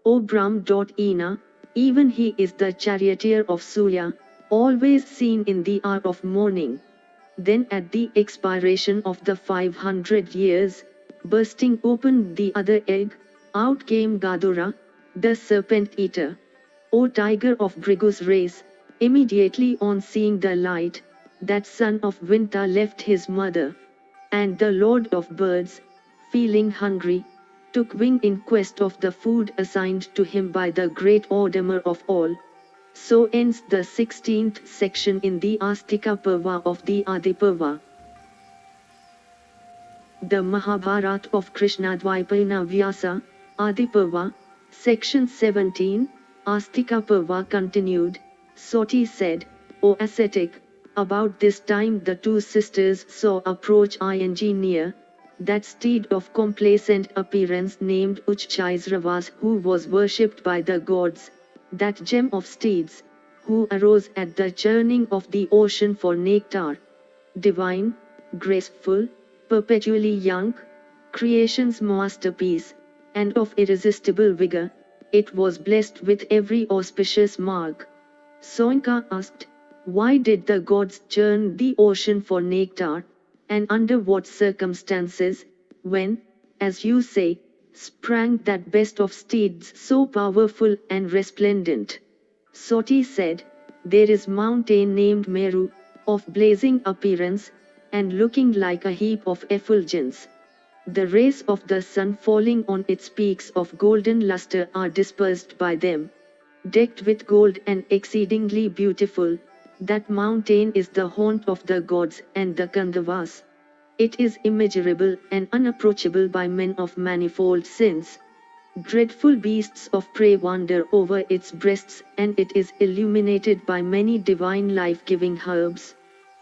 O Brahm.Ina, even he is the charioteer of Surya, always seen in the hour of morning. Then at the expiration of the 500 years, bursting open the other egg, out came Garuda, the serpent-eater. O tiger of Bhrigu's race, immediately on seeing the light, that son of Vinata left his mother. And the lord of birds, feeling hungry, took wing in quest of the food assigned to him by the great ordainer of all. So ends the 16th section in the Astika Parva of the Adiparva. The Mahabharata of Krishna-Dwaipayana Vyasa, Adiparva, section 17, Astika Parva continued. Soti said, O ascetic, About this time the two sisters saw approach ing near, that steed of complacent appearance named Uchchaisravas, who was worshipped by the gods, that gem of steeds, who arose at the churning of the ocean for nectar. Divine, graceful, perpetually young, creation's masterpiece, and of irresistible vigor, it was blessed with every auspicious mark. Soinka asked, why did the gods churn the ocean for nectar, and under what circumstances, when, as you say, sprang that best of steeds so powerful and resplendent? Soti said, there is mountain named Meru, of blazing appearance, and looking like a heap of effulgence. The rays of the sun falling on its peaks of golden luster are dispersed by them. Decked with gold and exceedingly beautiful, that mountain is the haunt of the gods and the Gandharvas. It is immeasurable and unapproachable by men of manifold sins. Dreadful beasts of prey wander over its breasts, and it is illuminated by many divine life-giving herbs.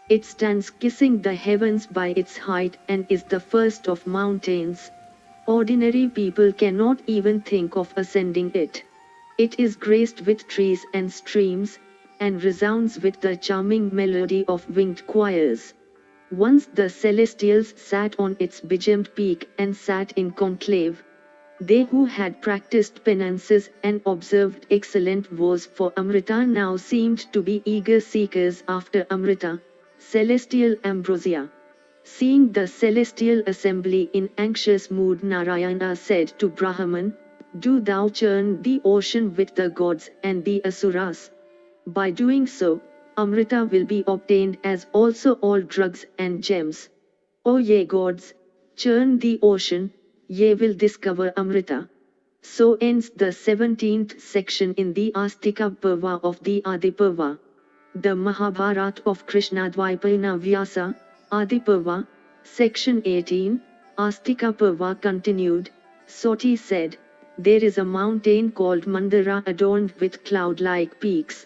It stands kissing the heavens by its height and is the first of mountains. Ordinary people cannot even think of ascending it. It is graced with trees and streams, and resounds with the charming melody of winged choirs. Once the celestials sat on its begemmed peak and sat in conclave. They who had practiced penances and observed excellent vows for Amrita now seemed to be eager seekers after Amrita, celestial ambrosia. Seeing the celestial assembly in anxious mood, Narayana said to Brahman, do thou churn the ocean with the gods and the asuras. By doing so, Amrita will be obtained as also all drugs and gems. O ye gods, churn the ocean, ye will discover Amrita. So ends the 17th section in the Astika Parva of the Adi Parva. The Mahabharata of Krishna-Dwaipayana Vyasa, Adi Parva, section 18, Astika Parva continued. Soti said, there is a mountain called Mandara adorned with cloud-like peaks.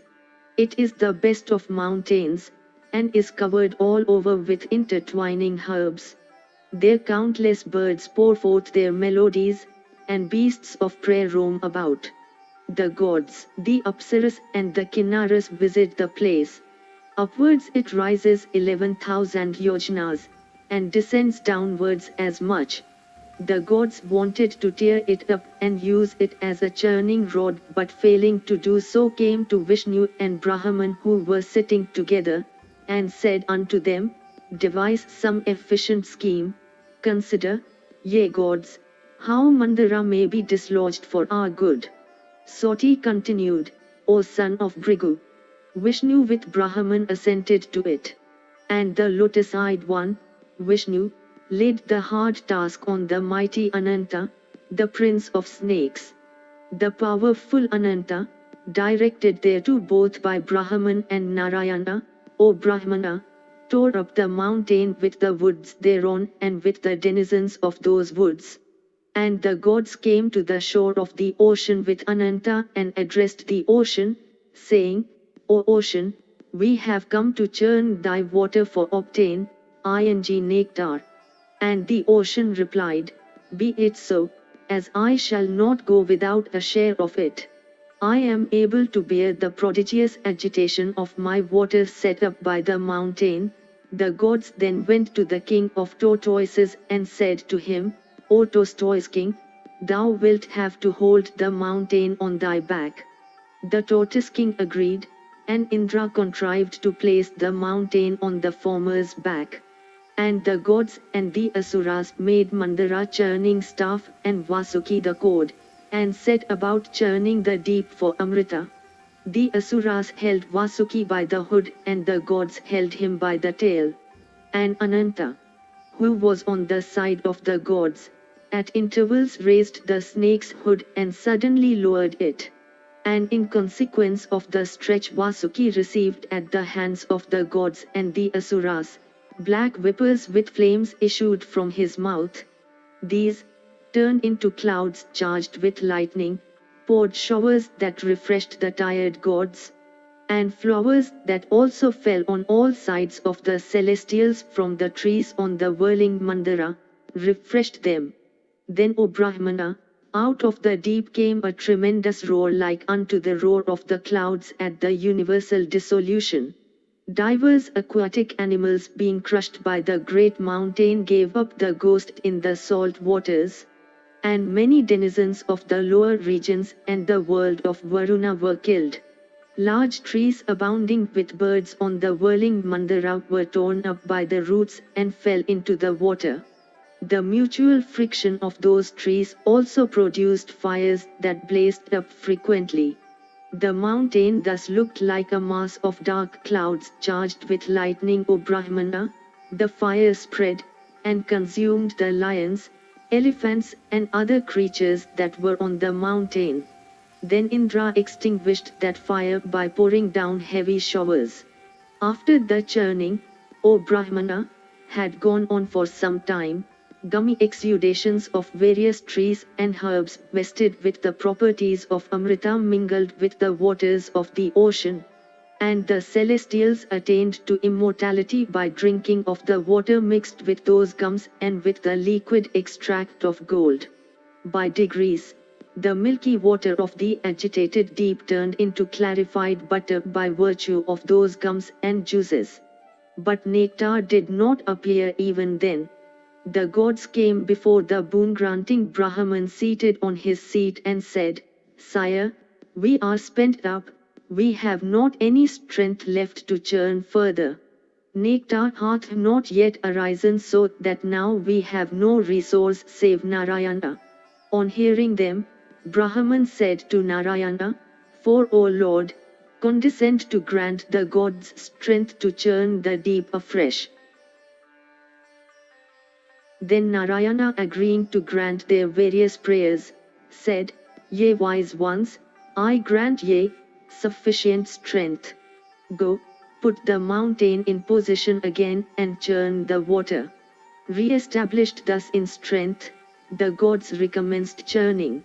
It is the best of mountains, and is covered all over with intertwining herbs. There countless birds pour forth their melodies, and beasts of prey roam about. The gods, the Apsaras and the Kinnaras visit the place. Upwards it rises 11,000 yojanas, and descends downwards as much. The gods wanted to tear it up and use it as a churning rod, but failing to do so came to Vishnu and Brahman, who were sitting together, and said unto them, devise some efficient scheme. Consider, ye gods, how Mandara may be dislodged for our good. Soti continued, O son of Bhrigu. Vishnu with Brahman assented to it. And the lotus-eyed one, Vishnu, laid the hard task on the mighty Ananta, the prince of snakes. The powerful Ananta, directed thereto both by Brahman and Narayana, O Brahmana, tore up the mountain with the woods thereon and with the denizens of those woods. And the gods came to the shore of the ocean with Ananta and addressed the ocean, saying, O ocean, we have come to churn thy water for obtain, ing nectar. And the ocean replied, be it so, as I shall not go without a share of it. I am able to bear the prodigious agitation of my waters set up by the mountain. The gods then went to the king of tortoises and said to him, O tortoise king, thou wilt have to hold the mountain on thy back. The tortoise king agreed, and Indra contrived to place the mountain on the former's back. And the gods and the asuras made Mandara churning staff and Vasuki the cord, and set about churning the deep for Amrita. The asuras held Vasuki by the hood and the gods held him by the tail. And Ananta, who was on the side of the gods, at intervals raised the snake's hood and suddenly lowered it. And in consequence of the stretch Vasuki received at the hands of the gods and the asuras, black vapors with flames issued from his mouth. These, turned into clouds charged with lightning, poured showers that refreshed the tired gods. and flowers that also fell on all sides of the celestials from the trees on the whirling mandara, refreshed them. Then, O Brahmana, out of the deep came a tremendous roar like unto the roar of the clouds at the universal dissolution. Divers aquatic animals being crushed by the great mountain gave up the ghost in the salt waters, and many denizens of the lower regions and the world of Varuna were killed. Large trees abounding with birds on the whirling mandara were torn up by the roots and fell into the water. The mutual friction of those trees also produced fires that blazed up frequently. The mountain thus looked like a mass of dark clouds charged with lightning, O Brahmana. The fire spread, and consumed the lions, elephants and other creatures that were on the mountain. Then Indra extinguished that fire by pouring down heavy showers. After the churning, O Brahmana, had gone on for some time, gummy exudations of various trees and herbs vested with the properties of Amrita mingled with the waters of the ocean, and the celestials attained to immortality by drinking of the water mixed with those gums and with the liquid extract of gold. By degrees, the milky water of the agitated deep turned into clarified butter by virtue of those gums and juices. But nectar did not appear even then. The gods came before the boon-granting Brahman seated on his seat and said, Sire, we are spent up, we have not any strength left to churn further. Nectar hath not yet arisen, so that now we have no resource save Narayana. On hearing them, Brahman said to Narayana, For O Lord, condescend to grant the gods strength to churn the deep afresh. Then Narayana, agreeing to grant their various prayers, said, Ye wise ones, I grant ye sufficient strength. Go, put the mountain in position again and churn the water. Re-established thus in strength, the gods recommenced churning.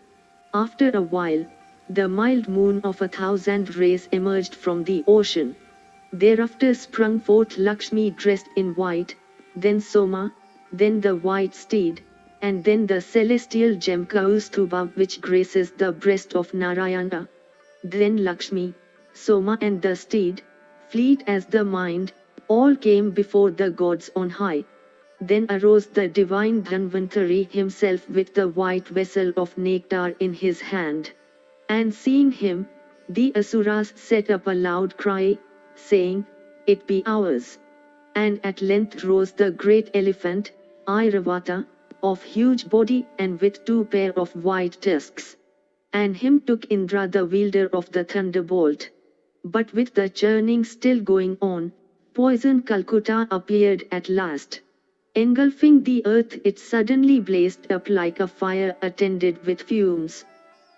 After a while, the mild moon of 1,000 rays emerged from the ocean. Thereafter sprung forth Lakshmi dressed in white, then Soma, then the white steed, and then the celestial gem Kaustubha which graces the breast of Narayana. Then Lakshmi, Soma and the steed, fleet as the mind, all came before the gods on high. Then arose the divine Dhanvantari himself with the white vessel of nectar in his hand. And seeing him, the Asuras set up a loud cry, saying, It be ours. And at length rose the great elephant, Airavata, of huge body and with 2 pair of white tusks. And him took Indra the wielder of the thunderbolt. But with the churning still going on, poison Calcutta appeared at last. Engulfing the earth, it suddenly blazed up like a fire attended with fumes.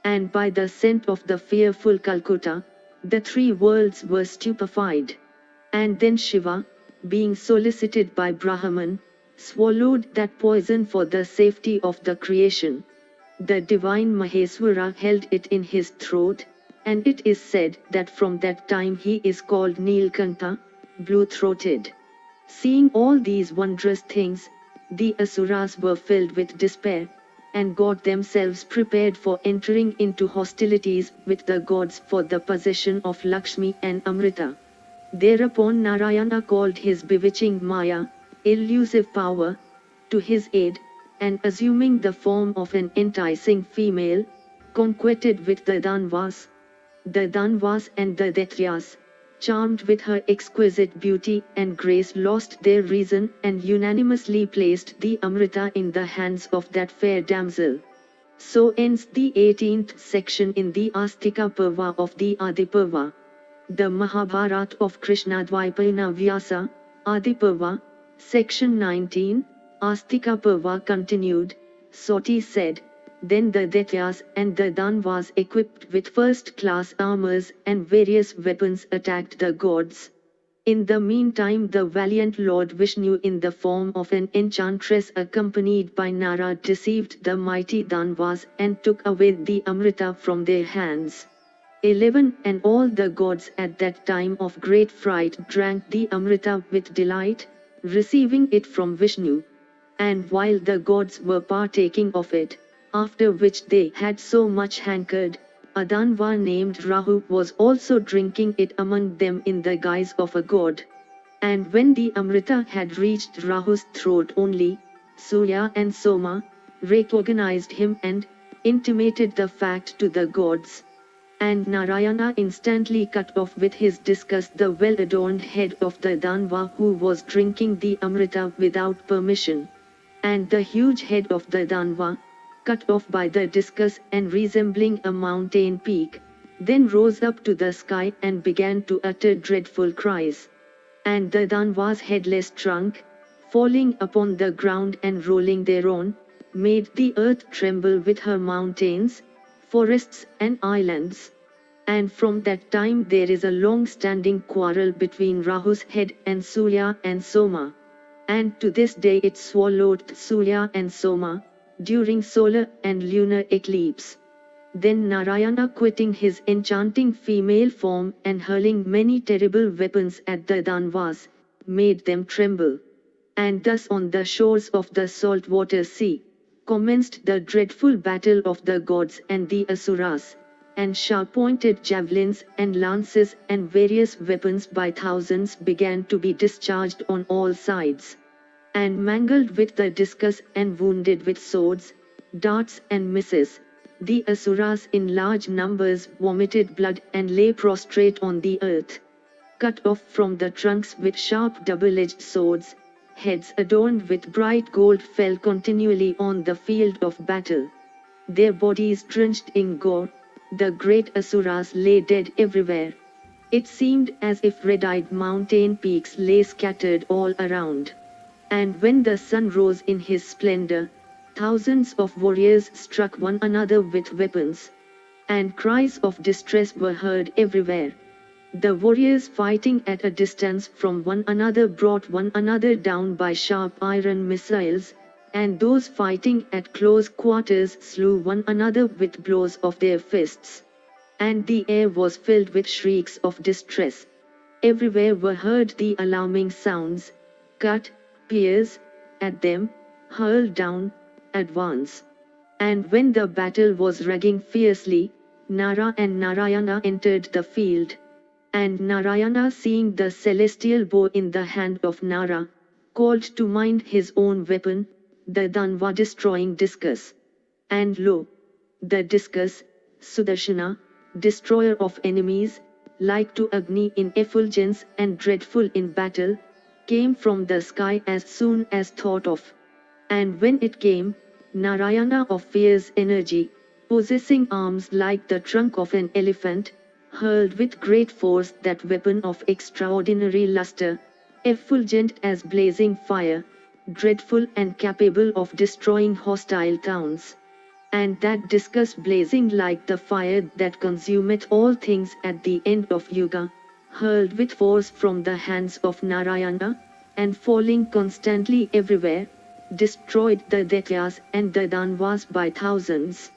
And by the scent of the fearful Calcutta, the 3 worlds were stupefied. And then Shiva, being solicited by Brahman, swallowed that poison for the safety of the creation. The divine Maheswara held it in his throat, and it is said that from that time he is called Neelkantha, blue-throated. Seeing all these wondrous things, the Asuras were filled with despair, and got themselves prepared for entering into hostilities with the gods for the possession of Lakshmi and Amrita. Thereupon Narayana called his bewitching Maya, elusive power, to his aid, and assuming the form of an enticing female, conqueted with the Danvas and the Daityas, charmed with her exquisite beauty and grace, lost their reason and unanimously placed the Amrita in the hands of that fair damsel. So ends the 18th section in the Astika Parva of the Adi Parva. The Mahabharata of Krishna-Dwaipayana Vyasa, Adi Parva, section 19, Astika Parva continued. Soti said, Then the Daityas and the Danvas equipped with first-class armors and various weapons attacked the gods. In the meantime the valiant Lord Vishnu in the form of an enchantress accompanied by Nara deceived the mighty Danvas and took away the Amrita from their hands. 11 And all the gods at that time of great fright drank the Amrita with delight, receiving it from Vishnu. And while the gods were partaking of it, after which they had so much hankered, a Danva named Rahu was also drinking it among them in the guise of a god. And when the Amrita had reached Rahu's throat only, Surya and Soma recognized him and intimated the fact to the gods. And Narayana instantly cut off with his discus the well-adorned head of the Danva who was drinking the Amrita without permission. And the huge head of the Danva, cut off by the discus and resembling a mountain peak, then rose up to the sky and began to utter dreadful cries. And the Danva's headless trunk, falling upon the ground and rolling thereon, made the earth tremble with her mountains, forests and islands. And from that time there is a long-standing quarrel between Rahu's head and Surya and Soma. And to this day it swallowed Surya and Soma, during solar and lunar eclipse. Then Narayana, quitting his enchanting female form and hurling many terrible weapons at the Danvas, made them tremble. And thus on the shores of the saltwater sea, commenced the dreadful battle of the gods and the Asuras, and sharp-pointed javelins and lances and various weapons by thousands began to be discharged on all sides. And mangled with the discus and wounded with swords, darts and misses, the Asuras in large numbers vomited blood and lay prostrate on the earth. Cut off from the trunks with sharp double-edged swords, heads adorned with bright gold fell continually on the field of battle. Their bodies drenched in gore, the great Asuras lay dead everywhere. It seemed as if red-eyed mountain peaks lay scattered all around. And when the sun rose in his splendor, thousands of warriors struck one another with weapons. And cries of distress were heard everywhere. The warriors fighting at a distance from one another brought one another down by sharp iron missiles, and those fighting at close quarters slew one another with blows of their fists. And the air was filled with shrieks of distress. Everywhere were heard the alarming sounds: cut, pierce, at them, hurl down, advance. And when the battle was raging fiercely, Nara and Narayana entered the field. And Narayana, seeing the celestial bow in the hand of Nara, called to mind his own weapon, the Danva destroying discus. And lo! The discus, Sudarshana, destroyer of enemies, like to Agni in effulgence and dreadful in battle, came from the sky as soon as thought of. And when it came, Narayana of fierce energy, possessing arms like the trunk of an elephant, hurled with great force that weapon of extraordinary luster, effulgent as blazing fire, dreadful and capable of destroying hostile towns. And that discus blazing like the fire that consumeth all things at the end of Yuga, hurled with force from the hands of Narayana, and falling constantly everywhere, destroyed the Daityas and the Danvas by thousands.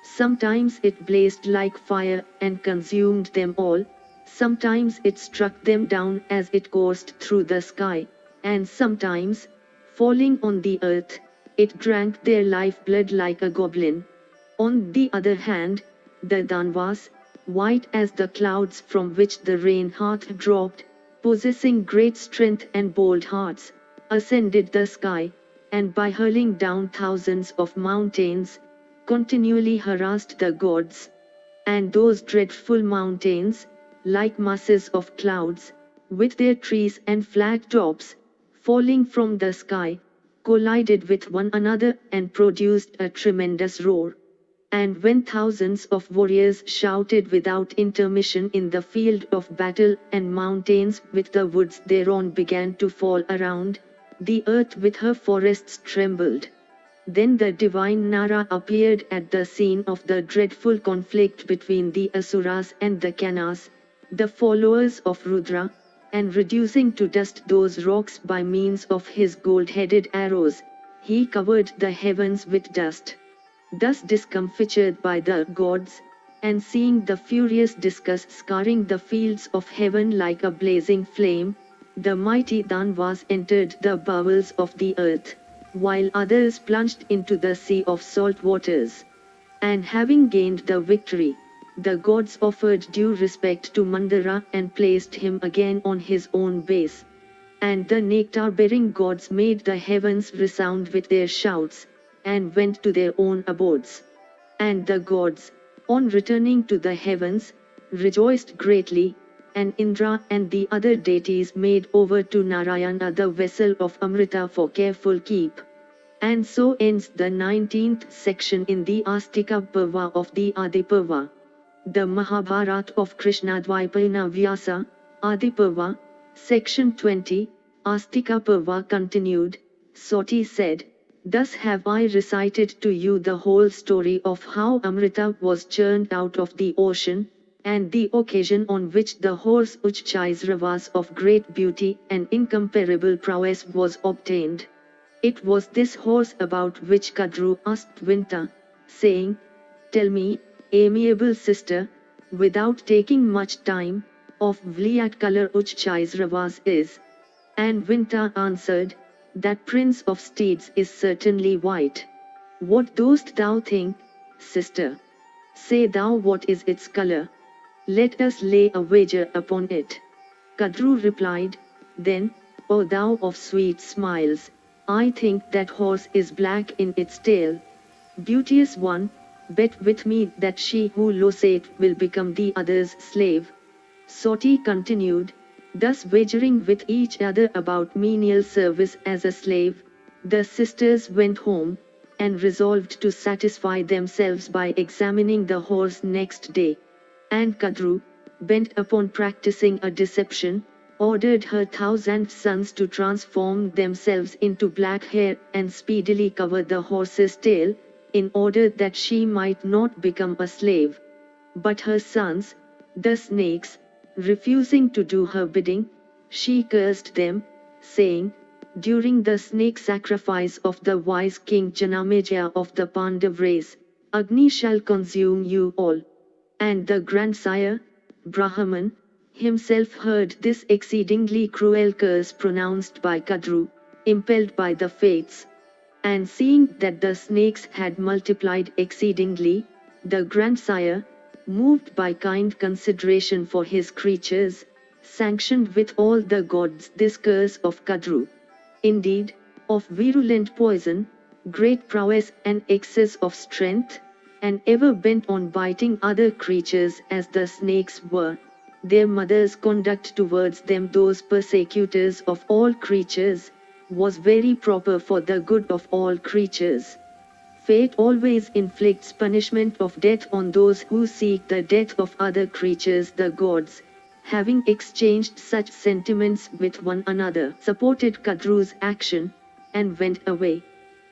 Sometimes it blazed like fire and consumed them all, sometimes it struck them down as it coursed through the sky, and sometimes, falling on the earth, it drank their lifeblood like a goblin. On the other hand, the Danvas, white as the clouds from which the rain hath dropped, possessing great strength and bold hearts, ascended the sky, and by hurling down thousands of mountains, continually harassed the gods. And those dreadful mountains, like masses of clouds, with their trees and flat tops, falling from the sky, collided with one another and produced a tremendous roar. And when thousands of warriors shouted without intermission in the field of battle and mountains with the woods thereon began to fall around, the earth with her forests trembled. Then the divine Nara appeared at the scene of the dreadful conflict between the Asuras and the Kanas, the followers of Rudra, and reducing to dust those rocks by means of his gold-headed arrows, he covered the heavens with dust. Thus discomfitured by the gods, and seeing the furious discus scarring the fields of heaven like a blazing flame, the mighty Danvas entered the bowels of the earth, while others plunged into the sea of salt waters. And having gained the victory, the gods offered due respect to Mandara and placed him again on his own base. And the nectar-bearing gods made the heavens resound with their shouts, and went to their own abodes. And the gods, on returning to the heavens, rejoiced greatly, and Indra and the other deities made over to Narayana the vessel of Amrita for careful keep. And so ends the 19th section in the Astika Parva of the Adi Parva. The Mahabharata of Krishna-Dwaipayana Vyasa, Adi Parva, section 20, Astika Parva continued. Soti said, "Thus have I recited to you the whole story of how Amrita was churned out of the ocean, and the occasion on which the horse Uchchaisravas of great beauty and incomparable prowess was obtained. It was this horse about which Kadru asked Vinata, saying, 'Tell me, amiable sister, without taking much time, of what color Uchchaisravas is.' And Vinata answered, 'That prince of steeds is certainly white.' 'What dost thou think, sister? Say thou what is its color. Let us lay a wager upon it.' Kadru replied, 'Then, O thou of sweet smiles, I think that horse is black in its tail. Beauteous one, bet with me that she who loses will become the other's slave.' Soti continued, thus wagering with each other about menial service as a slave, the sisters went home, and resolved to satisfy themselves by examining the horse next day. And Kadru, bent upon practicing a deception, ordered her 1,000 sons to transform themselves into black hair and speedily cover the horse's tail, in order that she might not become a slave. But her sons, the snakes, refusing to do her bidding, she cursed them, saying, 'During the snake sacrifice of the wise king Janamejaya of the Pandav race, Agni shall consume you all.' And the grandsire, Brahman, himself heard this exceedingly cruel curse pronounced by Kadru, impelled by the fates. And seeing that the snakes had multiplied exceedingly, the grandsire, moved by kind consideration for his creatures, sanctioned with all the gods this curse of Kadru. Indeed, of virulent poison, great prowess and excess of strength, and ever bent on biting other creatures as the snakes were, their mother's conduct towards them, those persecutors of all creatures, was very proper for the good of all creatures. Fate always inflicts punishment of death on those who seek the death of other creatures. The gods, having exchanged such sentiments with one another, supported Kadru's action, and went away.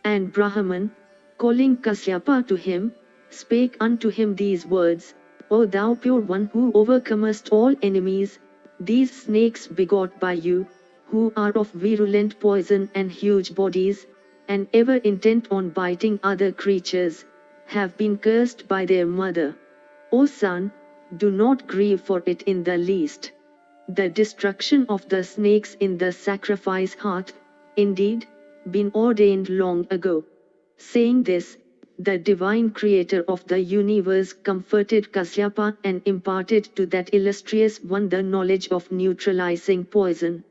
And Brahman, calling Kasyapa to him, spake unto him these words, 'O thou pure one who overcomest all enemies, these snakes begot by you, who are of virulent poison and huge bodies, and ever intent on biting other creatures, have been cursed by their mother. O son, do not grieve for it in the least. The destruction of the snakes in the sacrifice hath, indeed, been ordained long ago.' Saying this, the divine creator of the universe comforted Kasyapa and imparted to that illustrious one the knowledge of neutralizing poison.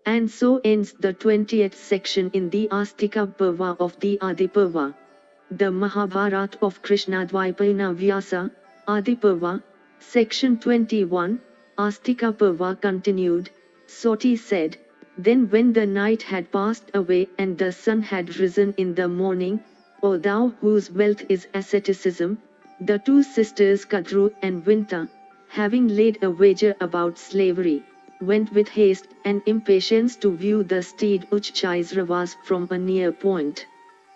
And so ends the 20th section in the Astika Parva of the Adi Parva. The Mahabharata of Krishna-Dwaipayana Vyasa, Adi Parva, section 21, Astika Parva continued. Soti said, "Then when the night had passed away and the sun had risen in the morning, O thou whose wealth is asceticism, the two sisters Kadru and Vinata, having laid a wager about slavery, went with haste and impatience to view the steed Uchchaisravas from a near point.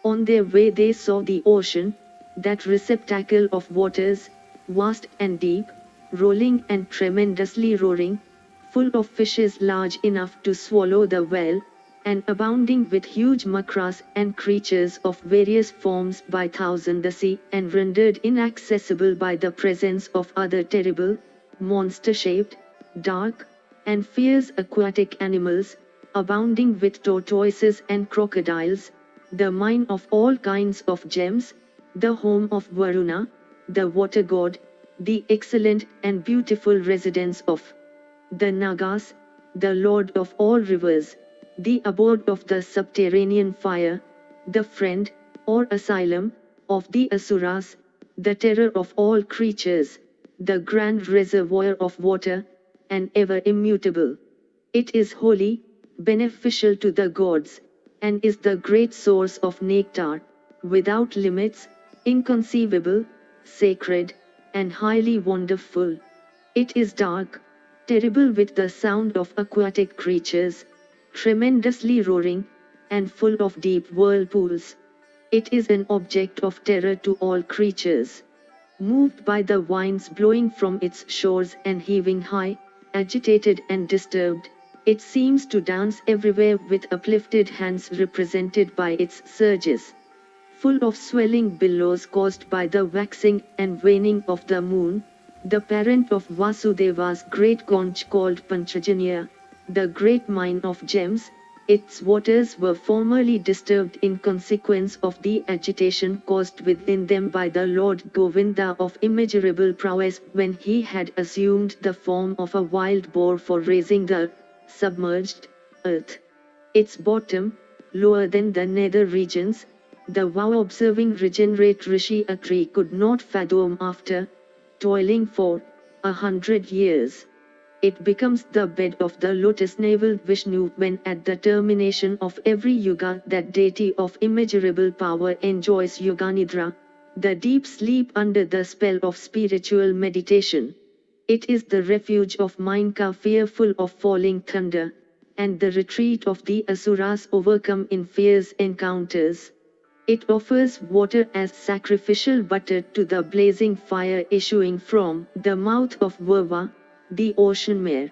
On their way they saw the ocean, that receptacle of waters, vast and deep, rolling and tremendously roaring, full of fishes large enough to swallow the whale, and abounding with huge makras and creatures of various forms by thousand the sea, and rendered inaccessible by the presence of other terrible, monster-shaped, dark, and fierce aquatic animals, abounding with tortoises and crocodiles, the mine of all kinds of gems, the home of Varuna, the water god, the excellent and beautiful residence of the Nagas, the lord of all rivers, the abode of the subterranean fire, the friend, or asylum, of the Asuras, the terror of all creatures, the grand reservoir of water, and ever immutable. It is holy, beneficial to the gods, and is the great source of nectar, without limits, inconceivable, sacred, and highly wonderful. It is dark, terrible with the sound of aquatic creatures, tremendously roaring, and full of deep whirlpools. It is an object of terror to all creatures. Moved by the winds blowing from its shores and heaving high, agitated and disturbed, it seems to dance everywhere with uplifted hands represented by its surges. Full of swelling billows caused by the waxing and waning of the moon, the parent of Vasudeva's great conch called Panchajanya, the great mine of gems, its waters were formerly disturbed in consequence of the agitation caused within them by the Lord Govinda of immeasurable prowess when he had assumed the form of a wild boar for raising the submerged earth. Its bottom, lower than the nether regions, the vow-observing regenerate Rishi Atri could not fathom after toiling for 100 years. It becomes the bed of the lotus-naveled Vishnu when at the termination of every yuga that deity of immeasurable power enjoys yoganidra, the deep sleep under the spell of spiritual meditation. It is the refuge of Mainka fearful of falling thunder, and the retreat of the Asuras overcome in fierce encounters. It offers water as sacrificial butter to the blazing fire issuing from the mouth of Varva, the ocean mare.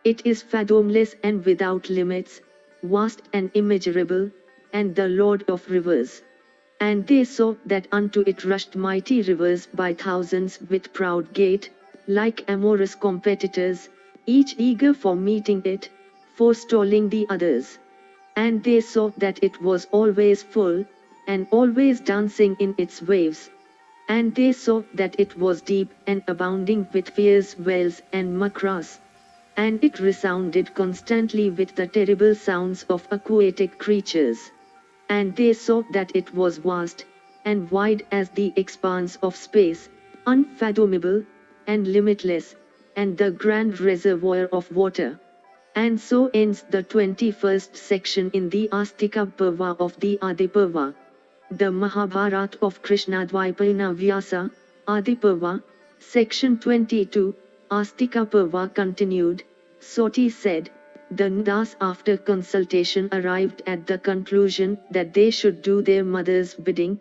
It is fathomless and without limits, vast and immeasurable, and the lord of rivers. And they saw that unto it rushed mighty rivers by thousands with proud gait, like amorous competitors, each eager for meeting it, forestalling the others. And they saw that it was always full, and always dancing in its waves. And they saw that it was deep and abounding with fierce whales and makras. And it resounded constantly with the terrible sounds of aquatic creatures. And they saw that it was vast, and wide as the expanse of space, unfathomable, and limitless, and the grand reservoir of water. And so ends the 21st section in the Astika Parva of the Adi Parva. The Mahabharata of Krishna-Dwaipayana Vyasa, Adi Parva, section 22, Astika Parva continued. Soti said, the Nadas after consultation arrived at the conclusion that they should do their mother's bidding,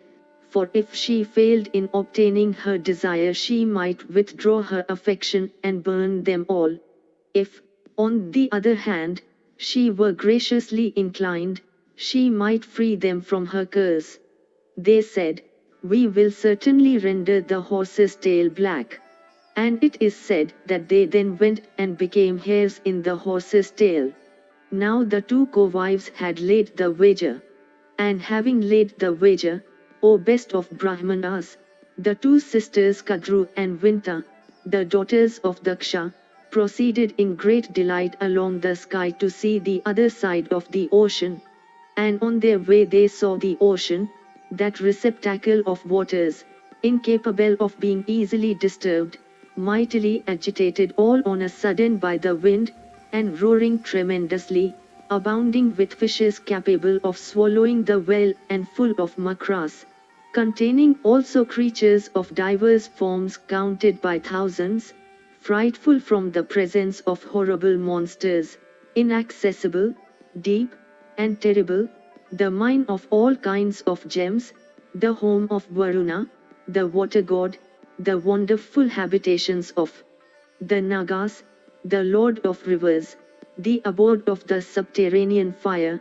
for if she failed in obtaining her desire she might withdraw her affection and burn them all. If, on the other hand, she were graciously inclined, she might free them from her curse. They said, we will certainly render the horse's tail black. And it is said that they then went and became hares in the horse's tail. Now the two co-wives had laid the wager. And having laid the wager, O best of Brahmanas, the two sisters Kadru and Vinata, the daughters of Daksha, proceeded in great delight along the sky to see the other side of the ocean. And on their way they saw the ocean, that receptacle of waters, incapable of being easily disturbed, mightily agitated all on a sudden by the wind, and roaring tremendously, abounding with fishes capable of swallowing the whale and full of makras, containing also creatures of divers forms counted by thousands, frightful from the presence of horrible monsters, inaccessible, deep, and terrible, the mine of all kinds of gems, the home of Varuna, the water god, the wonderful habitations of the Nagas, the lord of rivers, the abode of the subterranean fire,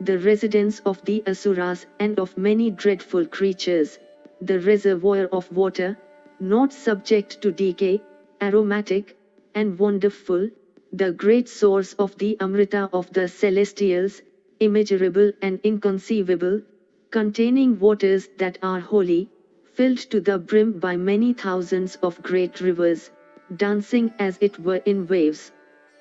the residence of the asuras and of many dreadful creatures, the reservoir of water, not subject to decay, aromatic, and wonderful, the great source of the Amrita of the celestials, immeasurable and inconceivable, containing waters that are holy, filled to the brim by many thousands of great rivers, dancing as it were in waves.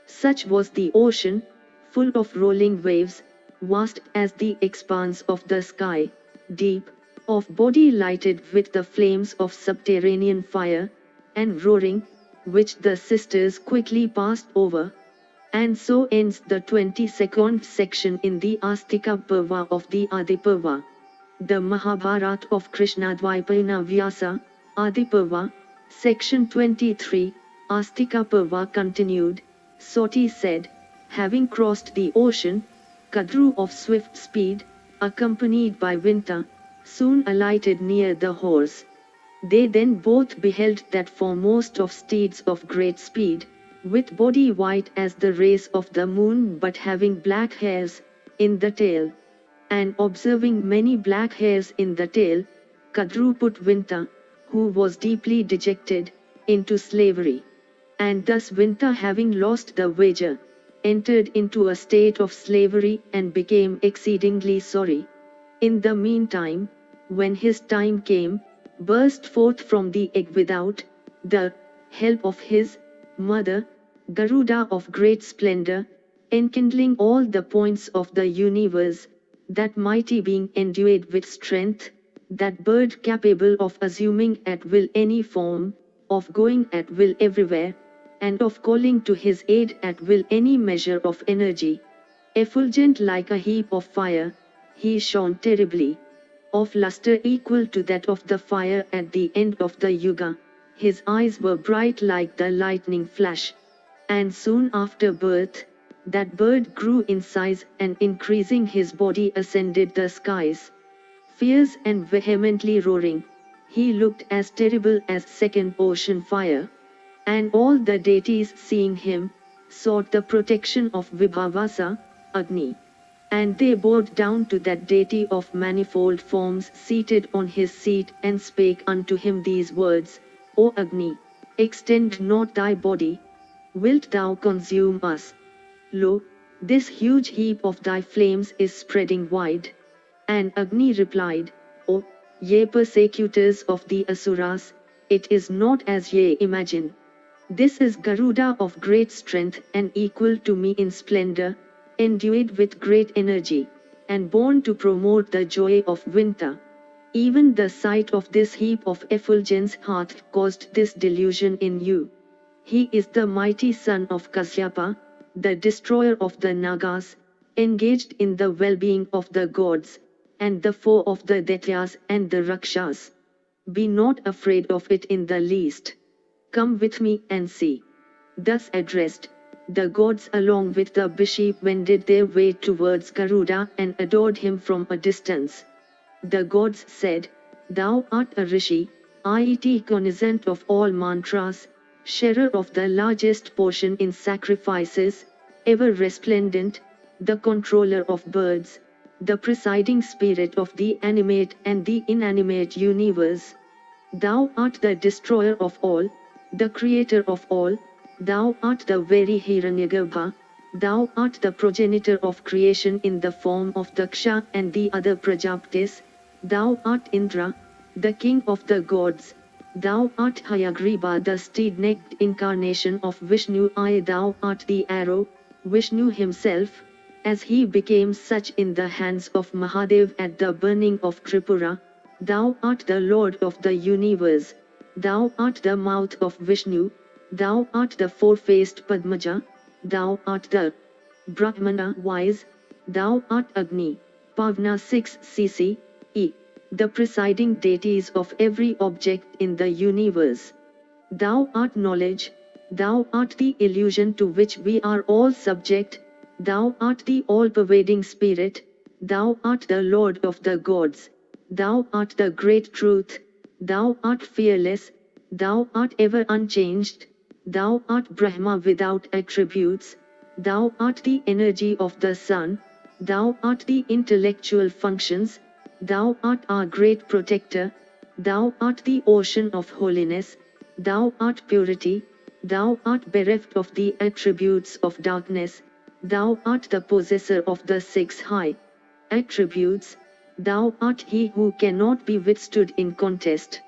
Such was the ocean, full of rolling waves, vast as the expanse of the sky, deep, of body lighted with the flames of subterranean fire, and roaring, which the sisters quickly passed over. And so ends the 22nd section in the Astika Parva of the Adi Parva. The Mahabharata of Krishna-Dwaipayana Vyasa, Adi Parva, section 23, Astika Parva continued. Soti said, having crossed the ocean, Kadru of swift speed, accompanied by Vinata, soon alighted near the horse. They then both beheld that foremost of steeds of great speed, with body white as the rays of the moon but having black hairs in the tail. And observing many black hairs in the tail, Kadru put Vinata, who was deeply dejected, into slavery. And thus Vinata, having lost the wager, entered into a state of slavery and became exceedingly sorry. In the meantime, when his time came, burst forth from the egg without the help of his mother, Garuda of great splendor, enkindling all the points of the universe, that mighty being endued with strength, that bird capable of assuming at will any form, of going at will everywhere, and of calling to his aid at will any measure of energy. Effulgent like a heap of fire, he shone terribly. Of luster equal to that of the fire at the end of the yuga, his eyes were bright like the lightning flash. And soon after birth, that bird grew in size and increasing his body ascended the skies. Fierce and vehemently roaring, he looked as terrible as second ocean fire. And all the deities seeing him, sought the protection of Vibhavasa, Agni. And they bowed down to that deity of manifold forms seated on his seat and spake unto him these words, O Agni, extend not thy body, wilt thou consume us? Lo, this huge heap of thy flames is spreading wide. And Agni replied, O, ye persecutors of the Asuras, it is not as ye imagine. This is Garuda of great strength and equal to me in splendor, endued with great energy, and born to promote the joy of Vinata. Even the sight of this heap of effulgence hath caused this delusion in you. He is the mighty son of Kasyapa, the destroyer of the Nagas, engaged in the well-being of the gods, and the foe of the Daityas and the Rakshas. Be not afraid of it in the least. Come with me and see. Thus addressed, the gods along with the bishop wended their way towards Garuda and adored him from a distance. The gods said, Thou art a rishi, i.e. cognizant of all mantras, sharer of the largest portion in sacrifices, ever resplendent, the controller of birds, the presiding spirit of the animate and the inanimate universe. Thou art the destroyer of all, the creator of all, thou art the very Hiranyagarbha, thou art the progenitor of creation in the form of Daksha and the other Prajapatis, thou art Indra, the king of the gods, thou art Hayagriva, the steed-necked incarnation of Vishnu, thou art the arrow, Vishnu himself, as he became such in the hands of Mahadev at the burning of Tripura. Thou art the Lord of the universe, thou art the mouth of Vishnu, thou art the four-faced Padmaja, thou art the Brahmana wise, thou art Agni, Pavna 6 cc. The presiding deities of every object in the universe. Thou art knowledge, thou art the illusion to which we are all subject, thou art the all-pervading spirit, thou art the Lord of the gods. Thou art the great truth, thou art fearless, thou art ever unchanged, thou art Brahma without attributes, thou art the energy of the sun, Thou art the intellectual functions, thou art our great protector, thou art the ocean of holiness, thou art purity, thou art bereft of the attributes of darkness, thou art the possessor of the six high attributes, thou art he who cannot be withstood in contest.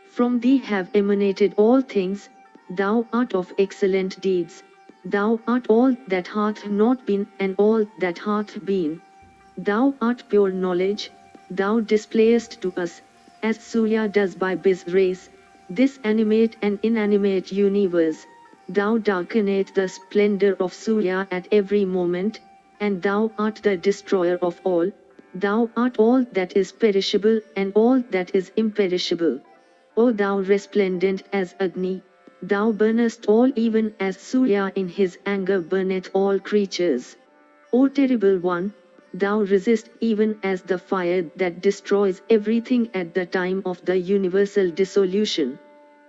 From thee have emanated all things, thou art of excellent deeds, thou art all that hath not been and all that hath been. Thou art pure knowledge, thou displayest to us, as Surya does by his rays, this animate and inanimate universe. Thou darkenest the splendor of Surya at every moment, and thou art the destroyer of all. Thou art all that is perishable and all that is imperishable. O thou resplendent as Agni, thou burnest all even as Surya in his anger burneth all creatures. O terrible one, thou resist even as the fire that destroys everything at the time of the universal dissolution.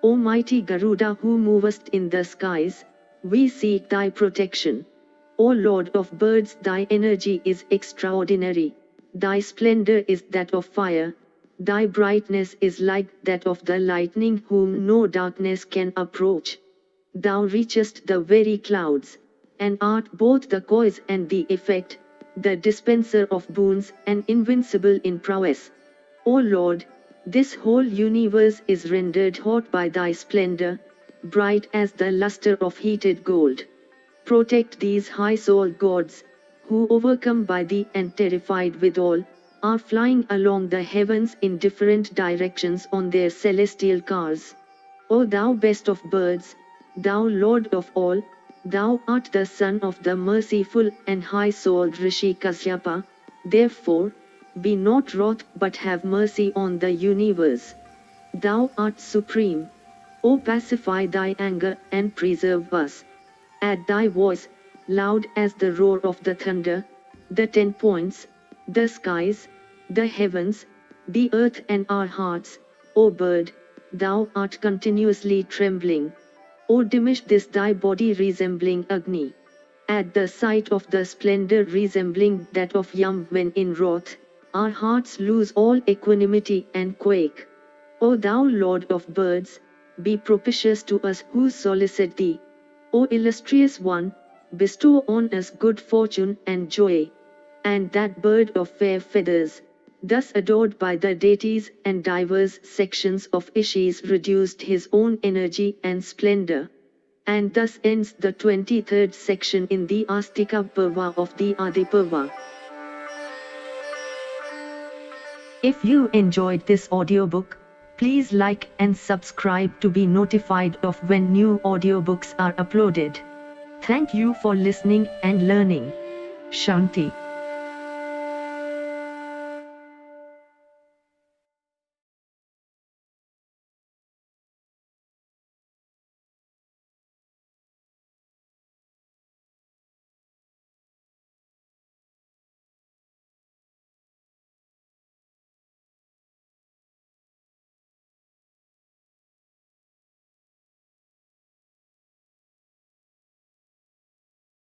O mighty Garuda who movest in the skies, we seek thy protection. O Lord of birds, thy energy is extraordinary, thy splendor is that of fire, thy brightness is like that of the lightning whom no darkness can approach. Thou reachest the very clouds, and art both the cause and the effect, the dispenser of boons and invincible in prowess. O Lord, this whole universe is rendered hot by thy splendor, bright as the luster of heated gold. Protect these high-souled gods, who overcome by thee and terrified withal, are flying along the heavens in different directions on their celestial cars. O thou best of birds, thou Lord of all, thou art the son of the merciful and high-souled Rishi Kasyapa, therefore, be not wroth but have mercy on the universe. Thou art supreme. O pacify thy anger and preserve us. At thy voice, loud as the roar of the thunder, the 10 points, the skies, the heavens, the earth and our hearts, O bird, thou art continuously trembling. O diminish this thy body resembling Agni. At the sight of the splendor resembling that of Yam when in wrath, our hearts lose all equanimity and quake. O thou Lord of birds, be propitious to us who solicit thee. O illustrious one, bestow on us good fortune and joy. And that bird of fair feathers, thus adored by the deities and diverse sections of Ishis, reduced his own energy and splendor. And thus ends the 23rd section in the Astika Parva of the Adi Parva. If you enjoyed this audiobook, please like and subscribe to be notified of when new audiobooks are uploaded. Thank you for listening and learning. Shanti.